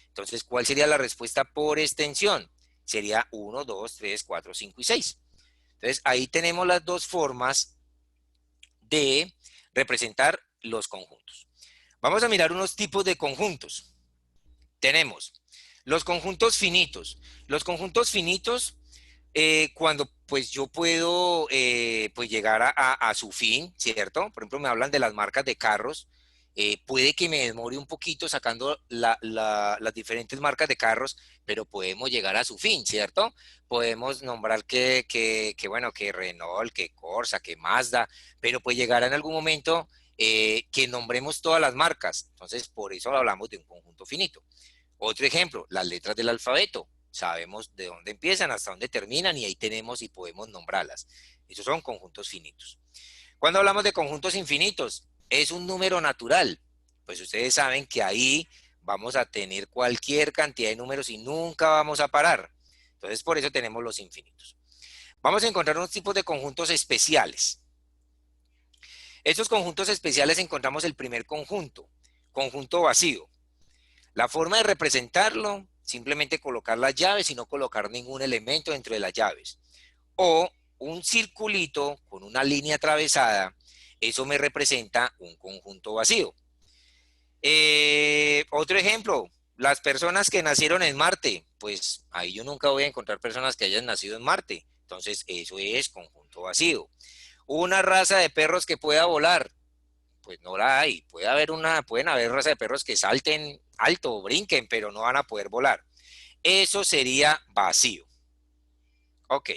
Entonces, ¿cuál sería la respuesta por extensión? Sería 1, 2, 3, 4, 5 y 6. Entonces, ahí tenemos las dos formas de representar los conjuntos. Vamos a mirar unos tipos de conjuntos. Tenemos los conjuntos finitos. Los conjuntos finitos, cuando pues yo puedo pues llegar a su fin, ¿cierto? Por ejemplo, me hablan de las marcas de carros. Puede que me demore un poquito sacando las diferentes marcas de carros, pero podemos llegar a su fin, ¿cierto? Podemos nombrar bueno, que Renault, que Corsa, que Mazda, pero pues llegará en algún momento que nombremos todas las marcas. Entonces, por eso hablamos de un conjunto finito. Otro ejemplo, las letras del alfabeto. Sabemos de dónde empiezan, hasta dónde terminan, y ahí tenemos y podemos nombrarlas. Esos son conjuntos finitos. Cuando hablamos de conjuntos infinitos, es un número natural. Pues ustedes saben que ahí vamos a tener cualquier cantidad de números y nunca vamos a parar. Entonces, por eso tenemos los infinitos. Vamos a encontrar unos tipos de conjuntos especiales. Estos conjuntos especiales encontramos el primer conjunto vacío. La forma de representarlo, simplemente colocar las llaves y no colocar ningún elemento dentro de las llaves. O un circulito con una línea atravesada, eso me representa un conjunto vacío. Otro ejemplo, las personas que nacieron en Marte, pues ahí yo nunca voy a encontrar personas que hayan nacido en Marte. Entonces, eso es conjunto vacío. Una raza de perros que pueda volar, pues no la hay. Pueden haber razas de perros que salten alto o brinquen, pero no van a poder volar. Eso sería vacío. Ok.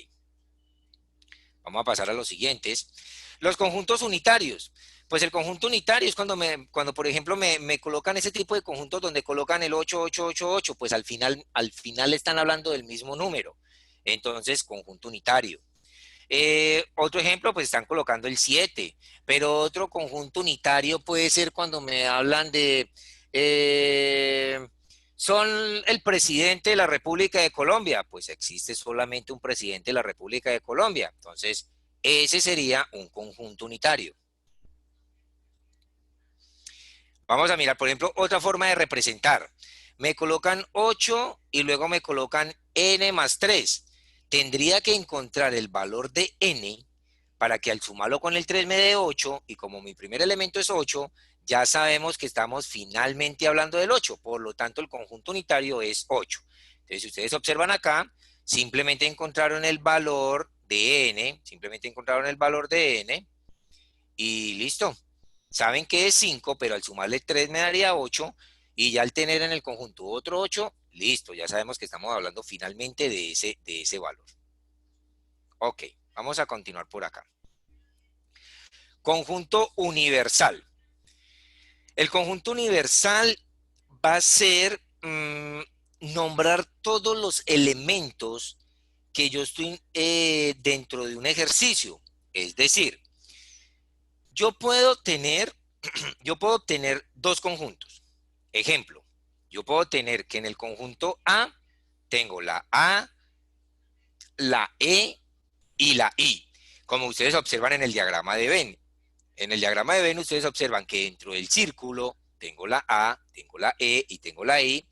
Vamos a pasar a los siguientes. Los conjuntos unitarios. Pues el conjunto unitario es cuando por ejemplo, me colocan ese tipo de conjuntos donde colocan el 8, 8, 8, 8, pues al final están hablando del mismo número. Entonces, conjunto unitario. Otro ejemplo, pues están colocando el 7, pero otro conjunto unitario puede ser cuando me hablan de, son el presidente de la República de Colombia, pues existe solamente un presidente de la República de Colombia, entonces ese sería un conjunto unitario. Vamos a mirar, por ejemplo, otra forma de representar. Me colocan 8 y luego me colocan n más 3. Tendría que encontrar el valor de n para que al sumarlo con el 3 me dé 8, y como mi primer elemento es 8, ya sabemos que estamos finalmente hablando del 8, por lo tanto el conjunto unitario es 8. Entonces, si ustedes observan acá, simplemente encontraron el valor de n, y listo. Saben que es 5, pero al sumarle 3 me daría 8, y ya al tener en el conjunto otro 8, listo, ya sabemos que estamos hablando finalmente de ese valor. Ok, vamos a continuar por acá. Conjunto universal. El conjunto universal va a ser nombrar todos los elementos que yo estoy dentro de un ejercicio. Es decir, yo puedo tener dos conjuntos. Ejemplo, yo puedo tener que en el conjunto A tengo la A, la E y la I, como ustedes observan en el diagrama de Venn. En el diagrama de Venn ustedes observan que dentro del círculo tengo la A, tengo la E y tengo la I,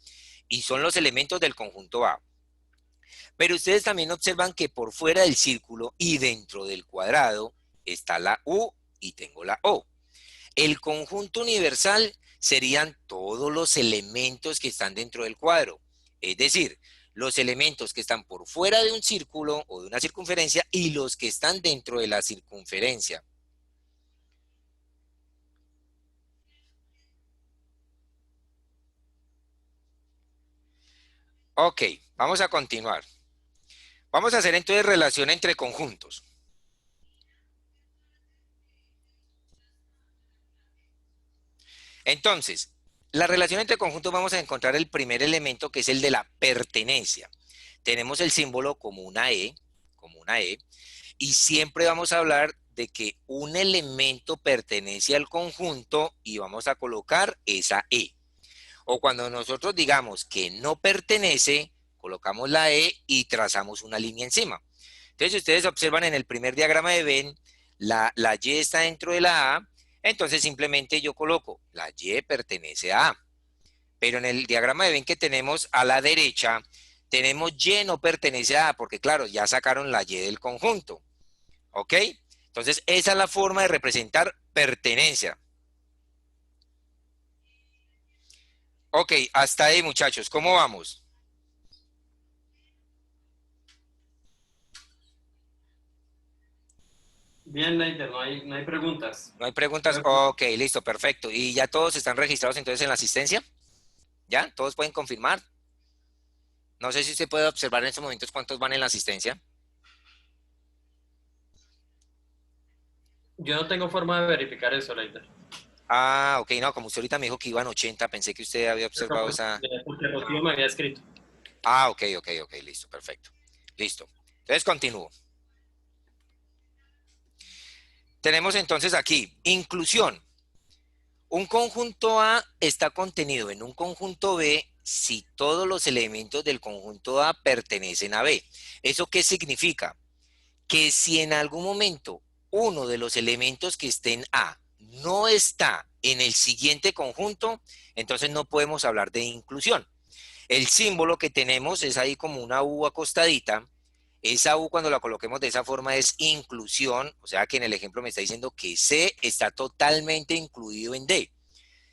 y son los elementos del conjunto A. Pero ustedes también observan que por fuera del círculo y dentro del cuadrado está la U y tengo la O. El conjunto universal serían todos los elementos que están dentro del cuadro. Es decir, los elementos que están por fuera de un círculo o de una circunferencia y los que están dentro de la circunferencia. Ok, vamos a continuar. Vamos a hacer entonces relación entre conjuntos. Entonces, la relación entre conjuntos vamos a encontrar el primer elemento que es el de la pertenencia. Tenemos el símbolo como una E, y siempre vamos a hablar de que un elemento pertenece al conjunto y vamos a colocar esa E. O cuando nosotros digamos que no pertenece, colocamos la E y trazamos una línea encima. Entonces, si ustedes observan en el primer diagrama de Venn, la Y está dentro de la A, entonces simplemente yo coloco la Y pertenece a A. Pero en el diagrama de Venn que tenemos a la derecha, tenemos Y no pertenece a A, porque claro, ya sacaron la Y del conjunto. ¿Ok? Entonces, esa es la forma de representar pertenencia. Ok, hasta ahí, muchachos. ¿Cómo vamos? Bien, Leider, no hay preguntas. ¿No hay preguntas? Creo que Ok, listo, perfecto. ¿Y ya todos están registrados entonces en la asistencia? ¿Ya? ¿Todos pueden confirmar? No sé si usted puede observar en estos momentos cuántos van en la asistencia. yo no tengo forma de verificar eso, Leider. Ah, ok, no, como usted ahorita me dijo que iban 80, pensé que usted había observado esa... Porque Rocío me había escrito. Ah, ok, listo, perfecto. Listo. Entonces continúo. Tenemos entonces aquí, inclusión. Un conjunto A está contenido en un conjunto B si todos los elementos del conjunto A pertenecen a B. ¿Eso qué significa? Que si en algún momento uno de los elementos que esté en A no está en el siguiente conjunto, entonces no podemos hablar de inclusión. El símbolo que tenemos es ahí como una U acostadita. Esa U cuando la coloquemos de esa forma es inclusión, o sea que en el ejemplo me está diciendo que C está totalmente incluido en D.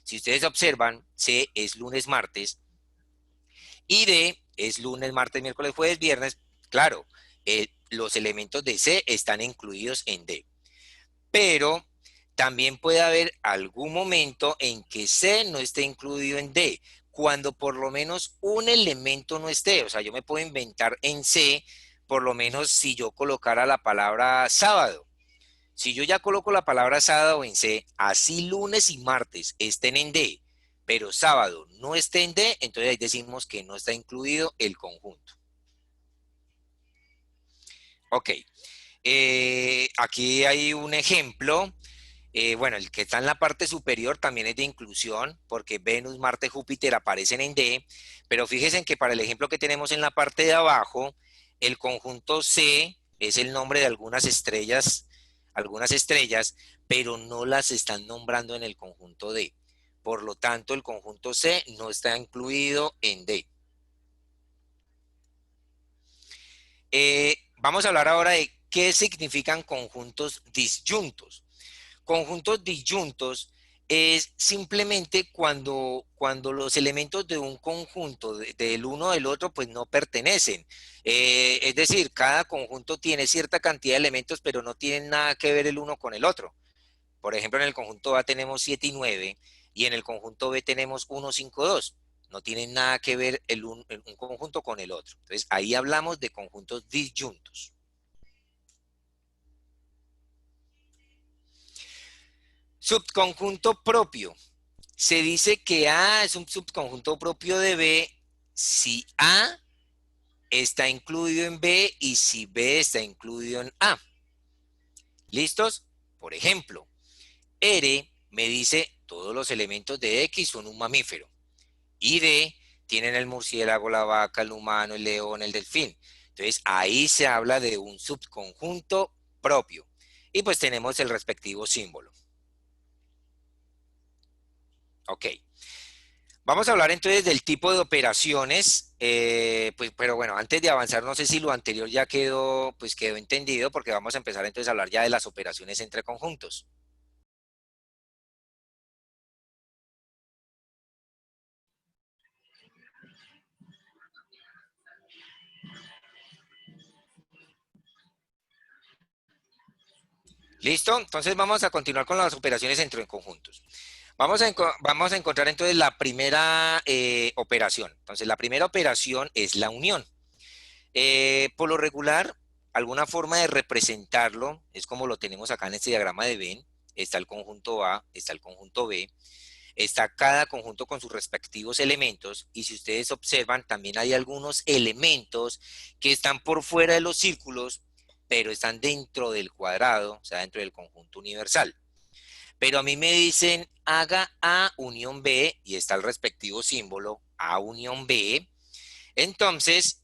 Si ustedes observan, C es lunes, martes, y D es lunes, martes, miércoles, jueves, viernes. Claro, los elementos de C están incluidos en D. Pero también puede haber algún momento en que C no esté incluido en D, cuando por lo menos un elemento no esté. O sea, yo me puedo inventar en C, por lo menos si yo colocara la palabra sábado. Si yo ya coloco la palabra sábado en C, así lunes y martes estén en D, pero sábado no esté en D, entonces ahí decimos que no está incluido el conjunto. Ok, aquí hay un ejemplo. Bueno, el que está en la parte superior también es de inclusión, porque Venus, Marte, Júpiter aparecen en D, pero fíjense en que para el ejemplo que tenemos en la parte de abajo, el conjunto C es el nombre de algunas estrellas, pero no las están nombrando en el conjunto D. Por lo tanto, el conjunto C no está incluido en D. Vamos a hablar ahora de qué significan conjuntos disyuntos. Conjuntos disyuntos es simplemente cuando los elementos de un conjunto, del uno del otro, pues no pertenecen. Es decir, cada conjunto tiene cierta cantidad de elementos, pero no tienen nada que ver el uno con el otro. Por ejemplo, en el conjunto A tenemos 7 y 9, y en el conjunto B tenemos 1, 5, 2. No tienen nada que ver un conjunto con el otro. Entonces, ahí hablamos de conjuntos disyuntos. Subconjunto propio. Se dice que A es un subconjunto propio de B si A está incluido en B y si B está incluido en A. ¿Listos? Por ejemplo, R me dice todos los elementos de X son un mamífero. Y D tienen el murciélago, la vaca, el humano, el león, el delfín. Entonces ahí se habla de un subconjunto propio. Y pues tenemos el respectivo símbolo. Ok. Vamos a hablar entonces del tipo de operaciones, pues, pero bueno, antes de avanzar, no sé si lo anterior ya quedó, pues quedó entendido, porque vamos a empezar entonces a hablar ya de las operaciones entre conjuntos. ¿Listo? Entonces vamos a continuar con las operaciones entre conjuntos. Vamos a encontrar entonces la primera operación. Entonces, la primera operación es la unión. Por lo regular, alguna forma de representarlo es como lo tenemos acá en este diagrama de Venn. Está el conjunto A, está el conjunto B, está cada conjunto con sus respectivos elementos, y si ustedes observan, también hay algunos elementos que están por fuera de los círculos, pero están dentro del cuadrado, o sea, dentro del conjunto universal. Pero a mí me dicen, haga A unión B, y está el respectivo símbolo, A unión B. Entonces,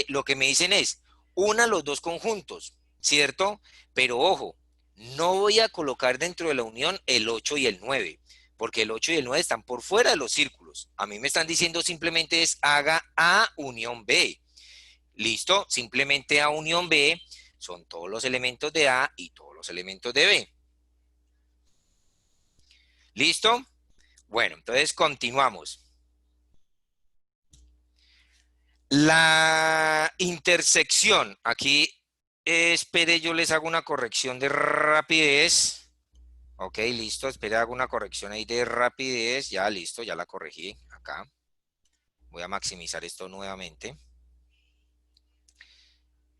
lo que me dicen es, una los dos conjuntos, ¿cierto? Pero ojo, no voy a colocar dentro de la unión el 8 y el 9, porque el 8 y el 9 están por fuera de los círculos. A mí me están diciendo simplemente es haga A unión B. ¿Listo? Simplemente A unión B son todos los elementos de A y todos los elementos de B. ¿Listo? Bueno, entonces continuamos. La intersección, aquí, espere, yo les hago una corrección de rapidez. Ok, listo, espere, hago una corrección ahí de rapidez. Ya, listo, ya la corregí acá. Voy a maximizar esto nuevamente.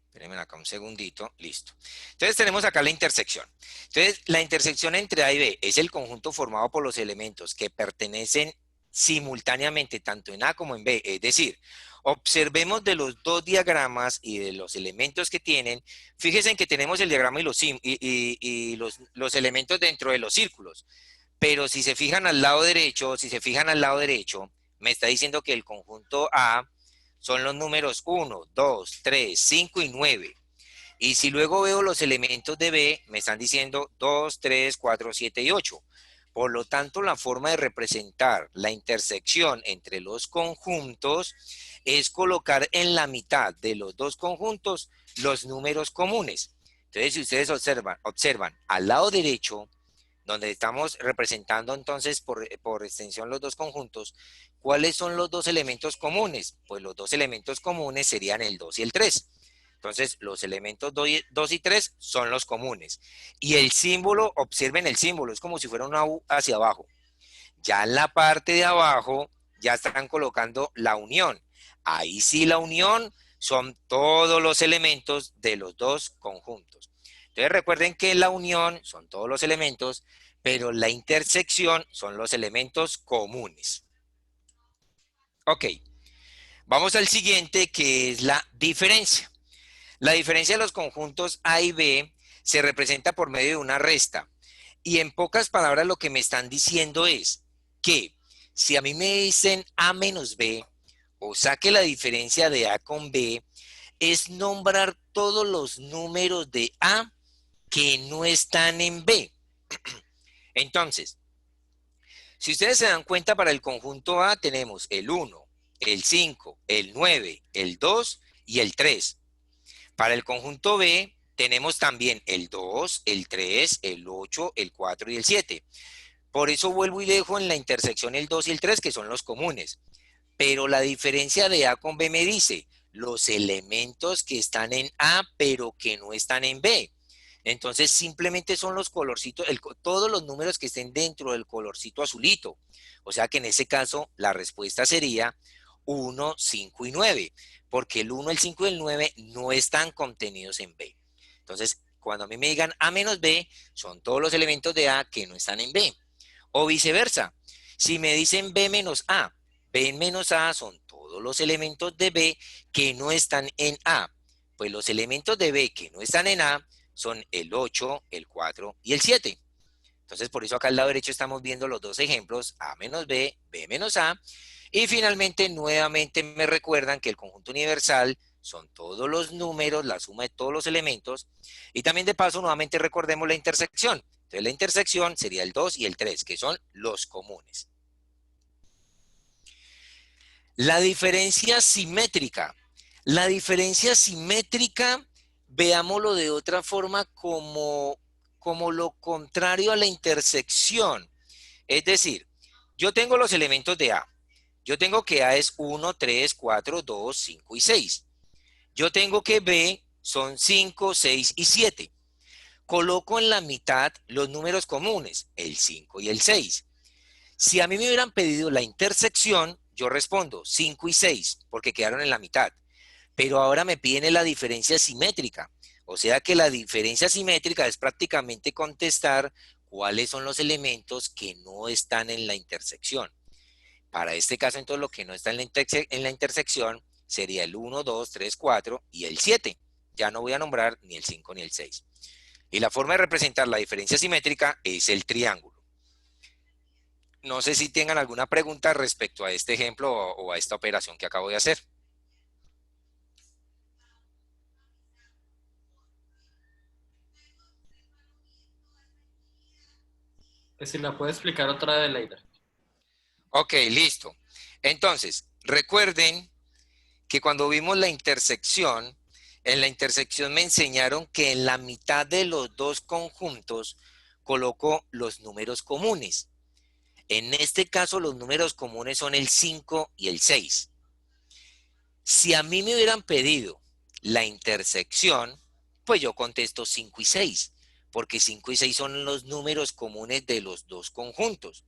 Espérenme acá un segundito, listo. Entonces tenemos acá la intersección. Entonces, la intersección entre A y B es el conjunto formado por los elementos que pertenecen simultáneamente tanto en A como en B. Es decir, observemos de los dos diagramas y de los elementos que tienen. Fíjense en que tenemos el diagrama y los elementos dentro de los círculos. Pero si se fijan al lado derecho, me está diciendo que el conjunto A son los números 1, 2, 3, 5 y 9. Y si luego veo los elementos de B, me están diciendo 2, 3, 4, 7 y 8. Por lo tanto, la forma de representar la intersección entre los conjuntos es colocar en la mitad de los dos conjuntos los números comunes. Entonces, si ustedes observan al lado derecho, donde estamos representando entonces por extensión los dos conjuntos, ¿cuáles son los dos elementos comunes? Pues los dos elementos comunes serían el 2 y el 3. Entonces, los elementos 2 y 3 son los comunes. Y el símbolo, observen el símbolo, es como si fuera una U hacia abajo. Ya en la parte de abajo, ya están colocando la unión. Ahí sí la unión son todos los elementos de los dos conjuntos. Entonces recuerden que la unión son todos los elementos, pero la intersección son los elementos comunes. Ok, vamos al siguiente, que es la diferencia. La diferencia de los conjuntos A y B se representa por medio de una resta. Y en pocas palabras lo que me están diciendo es que si a mí me dicen A menos B, o saque la diferencia de A con B, es nombrar todos los números de A que no están en B. Entonces, si ustedes se dan cuenta, para el conjunto A tenemos el 1, el 5, el 9, el 2 y el 3. Para el conjunto B tenemos también el 2, el 3, el 8, el 4 y el 7. Por eso vuelvo y dejo en la intersección el 2 y el 3, que son los comunes. Pero la diferencia de A con B me dice los elementos que están en A, pero que no están en B. Entonces simplemente son los colorcitos, todos los números que estén dentro del colorcito azulito. O sea que en ese caso la respuesta sería 1, 5 y 9, porque el 1, el 5 y el 9 no están contenidos en B. Entonces, cuando a mí me digan A menos B, son todos los elementos de A que no están en B. O viceversa, si me dicen B menos A son todos los elementos de B que no están en A. Pues los elementos de B que no están en A son el 8, el 4 y el 7. Entonces, por eso acá al lado derecho estamos viendo los dos ejemplos, A menos B, B menos A. Y finalmente, nuevamente me recuerdan que el conjunto universal son todos los números, la suma de todos los elementos. Y también de paso, nuevamente recordemos la intersección. Entonces, la intersección sería el 2 y el 3, que son los comunes. La diferencia simétrica. La diferencia simétrica, veámoslo de otra forma, como lo contrario a la intersección. Es decir, yo tengo los elementos de A. Yo tengo que A es 1, 3, 4, 2, 5 y 6. Yo tengo que B son 5, 6 y 7. Coloco en la mitad los números comunes, el 5 y el 6. Si a mí me hubieran pedido la intersección, yo respondo 5 y 6, porque quedaron en la mitad. Pero ahora me piden la diferencia simétrica. O sea que la diferencia simétrica es prácticamente contestar cuáles son los elementos que no están en la intersección. Para este caso, entonces, lo que no está en la intersección sería el 1, 2, 3, 4 y el 7. Ya no voy a nombrar ni el 5 ni el 6. Y la forma de representar la diferencia simétrica es el triángulo. No sé si tengan alguna pregunta respecto a este ejemplo o a esta operación que acabo de hacer. Pues si la puede explicar otra vez, Leider. Ok, listo. Entonces, recuerden que cuando vimos la intersección, en la intersección me enseñaron que en la mitad de los dos conjuntos coloco los números comunes. En este caso, los números comunes son el 5 y el 6. Si a mí me hubieran pedido la intersección, pues yo contesto 5 y 6, porque 5 y 6 son los números comunes de los dos conjuntos.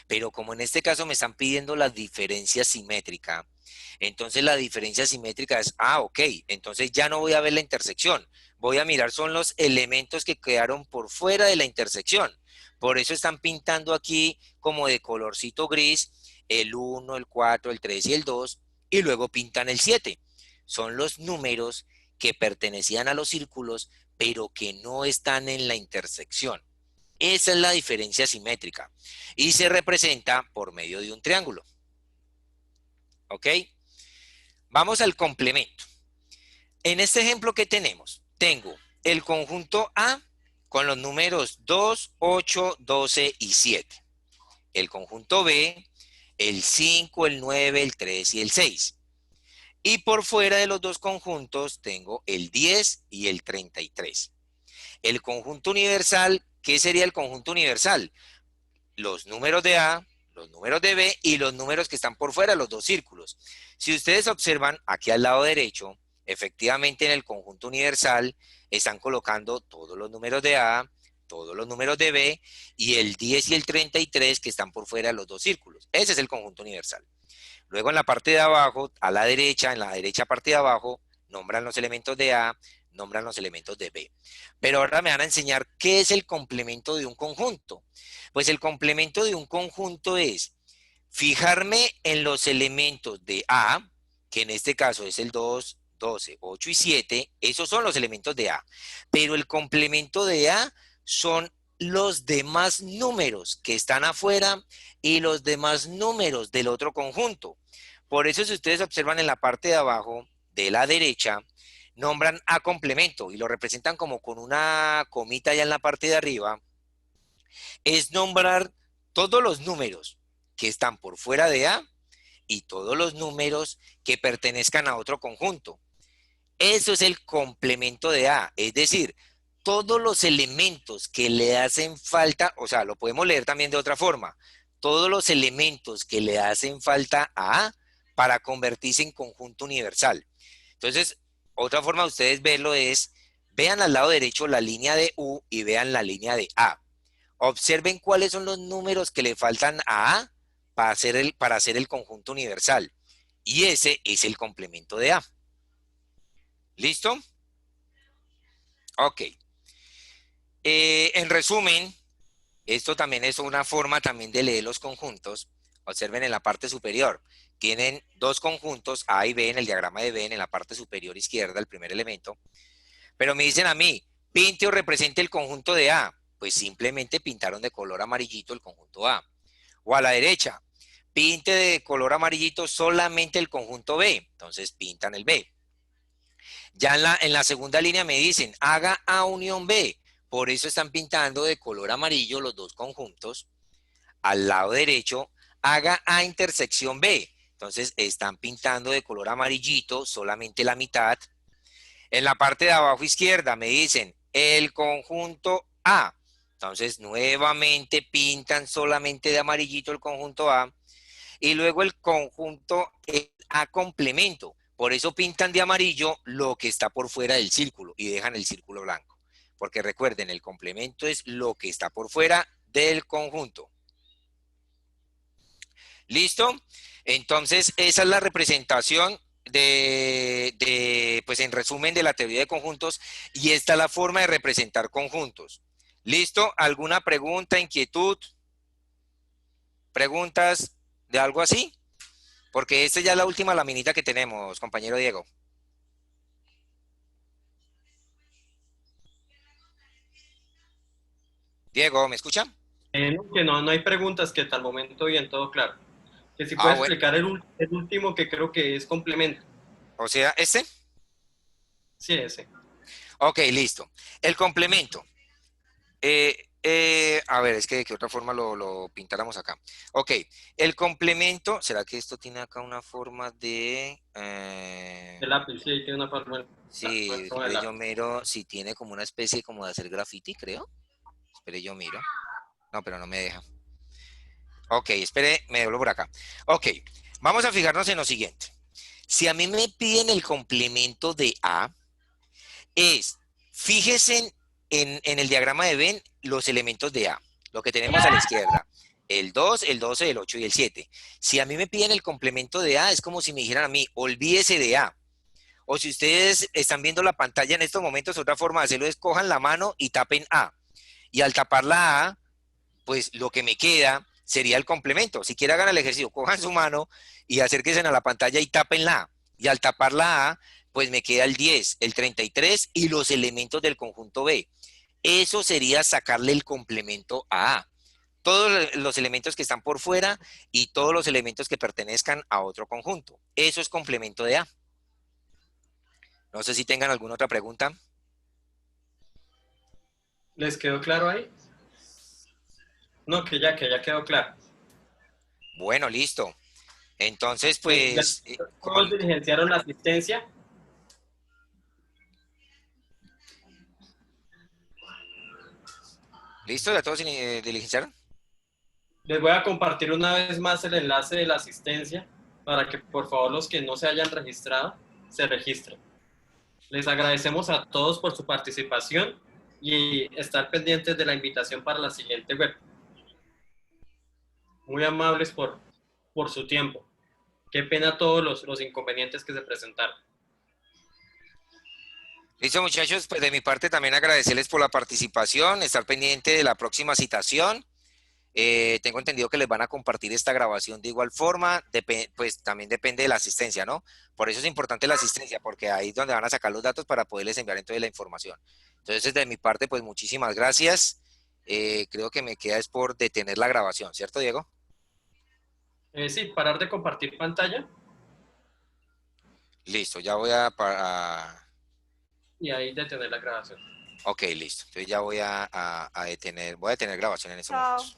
Pero como en este caso me están pidiendo la diferencia simétrica, entonces la diferencia simétrica es, ok, entonces ya no voy a ver la intersección, voy a mirar son los elementos que quedaron por fuera de la intersección. Por eso están pintando aquí como de colorcito gris el 1, el 4, el 3 y el 2, y luego pintan el 7. Son los números que pertenecían a los círculos, pero que no están en la intersección. Esa es la diferencia simétrica y se representa por medio de un triángulo. ¿Ok? Vamos al complemento. En este ejemplo que tenemos, tengo el conjunto A con los números 2, 8, 12 y 7. El conjunto B, el 5, el 9, el 3 y el 6. Y por fuera de los dos conjuntos tengo el 10 y el 33. El conjunto universal, ¿qué sería el conjunto universal? Los números de A, los números de B y los números que están por fuera, los dos círculos. Si ustedes observan aquí al lado derecho, efectivamente en el conjunto universal están colocando todos los números de A, todos los números de B y el 10 y el 33 que están por fuera de los dos círculos. Ese es el conjunto universal. Luego en la parte de abajo, a la derecha, en la derecha parte de abajo, nombran los elementos de A, nombran los elementos de B. Pero ahora me van a enseñar qué es el complemento de un conjunto. Pues el complemento de un conjunto es fijarme en los elementos de A, que en este caso es el 2, 12, 8 y 7, esos son los elementos de A. Pero el complemento de A son los demás números que están afuera y los demás números del otro conjunto. Por eso si ustedes observan en la parte de abajo de la derecha, nombran A complemento y lo representan como con una comita allá en la parte de arriba, es nombrar todos los números que están por fuera de A y todos los números que pertenezcan a otro conjunto. Eso es el complemento de A, es decir, todos los elementos que le hacen falta, o sea, lo podemos leer también de otra forma, todos los elementos que le hacen falta a A para convertirse en conjunto universal. Entonces, otra forma de ustedes verlo es, vean al lado derecho la línea de U y vean la línea de A. Observen cuáles son los números que le faltan a A para hacer el conjunto universal. Y ese es el complemento de A. ¿Listo? Ok. En resumen, esto también es una forma también de leer los conjuntos. Observen en la parte superior. Tienen dos conjuntos, A y B, en el diagrama de Venn, en la parte superior izquierda, el primer elemento. Pero me dicen a mí, pinte o represente el conjunto de A. Pues simplemente pintaron de color amarillito el conjunto A. O a la derecha, pinte de color amarillito solamente el conjunto B. Entonces pintan el B. Ya en la segunda línea me dicen, haga A unión B. Por eso están pintando de color amarillo los dos conjuntos. Al lado derecho, haga A intersección B. Entonces están pintando de color amarillito solamente la mitad. En la parte de abajo izquierda me dicen el conjunto A. Entonces nuevamente pintan solamente de amarillito el conjunto A. Y luego el conjunto A complemento. Por eso pintan de amarillo lo que está por fuera del círculo y dejan el círculo blanco. Porque recuerden, el complemento es lo que está por fuera del conjunto. ¿Listo? Entonces, esa es la representación pues en resumen, de la teoría de conjuntos, y esta es la forma de representar conjuntos. ¿Listo? ¿Alguna pregunta, inquietud? ¿Preguntas de algo así? Porque esta ya es la última laminita que tenemos, compañero Diego. Diego, ¿me escucha? No, que no hay preguntas, que hasta el momento bien, todo claro. Que si Ah, puede bueno. explicar el último, que creo que es complemento. O sea, ¿este? Sí, ese. Ok, listo. El complemento. A ver, es que de qué otra forma lo pintáramos acá. Ok, el complemento, ¿será que esto tiene acá una forma de... El lápiz, sí, ahí tiene una sí, forma de espere, yo lápiz. miro si tiene como una especie como de hacer graffiti, creo. Espere, yo miro. No, pero no me deja. Ok, espere, me doblo por acá. Ok, vamos a fijarnos en lo siguiente. Si a mí me piden el complemento de A, fíjese en el diagrama de Venn los elementos de A, lo que tenemos a la izquierda, el 2, el 12, el 8 y el 7. Si a mí me piden el complemento de A, es como si me dijeran a mí, olvídese de A. O si ustedes están viendo la pantalla en estos momentos, otra forma de hacerlo es cojan la mano y tapen A. Y al tapar la A, pues lo que me queda sería el complemento. Si quieren hagan el ejercicio, cojan su mano y acérquense a la pantalla y tapen la A. Y al tapar la A, pues me queda el 10, el 33 y los elementos del conjunto B. Eso sería sacarle el complemento a A. Todos los elementos que están por fuera y todos los elementos que pertenezcan a otro conjunto. Eso es complemento de A. No sé si tengan alguna otra pregunta. ¿Les quedó claro ahí? No, que ya quedó claro. Bueno, listo. Entonces, Ya pues, todos diligenciaron la asistencia. ¿listo? ¿Ya todos diligenciaron? Les voy a compartir una vez más el enlace de la asistencia para que por favor los que no se hayan registrado se registren. Les agradecemos a todos por su participación y estar pendientes de la invitación para la siguiente web. Muy amables por su tiempo. Qué pena todos los inconvenientes que se presentaron. Listo, muchachos, pues de mi parte también agradecerles por la participación, estar pendiente de la próxima citación. Tengo entendido que les van a compartir esta grabación de igual forma, pues también depende de la asistencia, ¿no? Por eso es importante la asistencia, porque ahí es donde van a sacar los datos para poderles enviar entonces la información. Entonces, de mi parte, pues muchísimas gracias. Creo que me queda es por detener la grabación, ¿cierto, Diego? Sí, parar de compartir pantalla Listo, ya voy y ahí detener la grabación. Ok, listo. Entonces ya voy a detener grabación en estos Chao. momentos.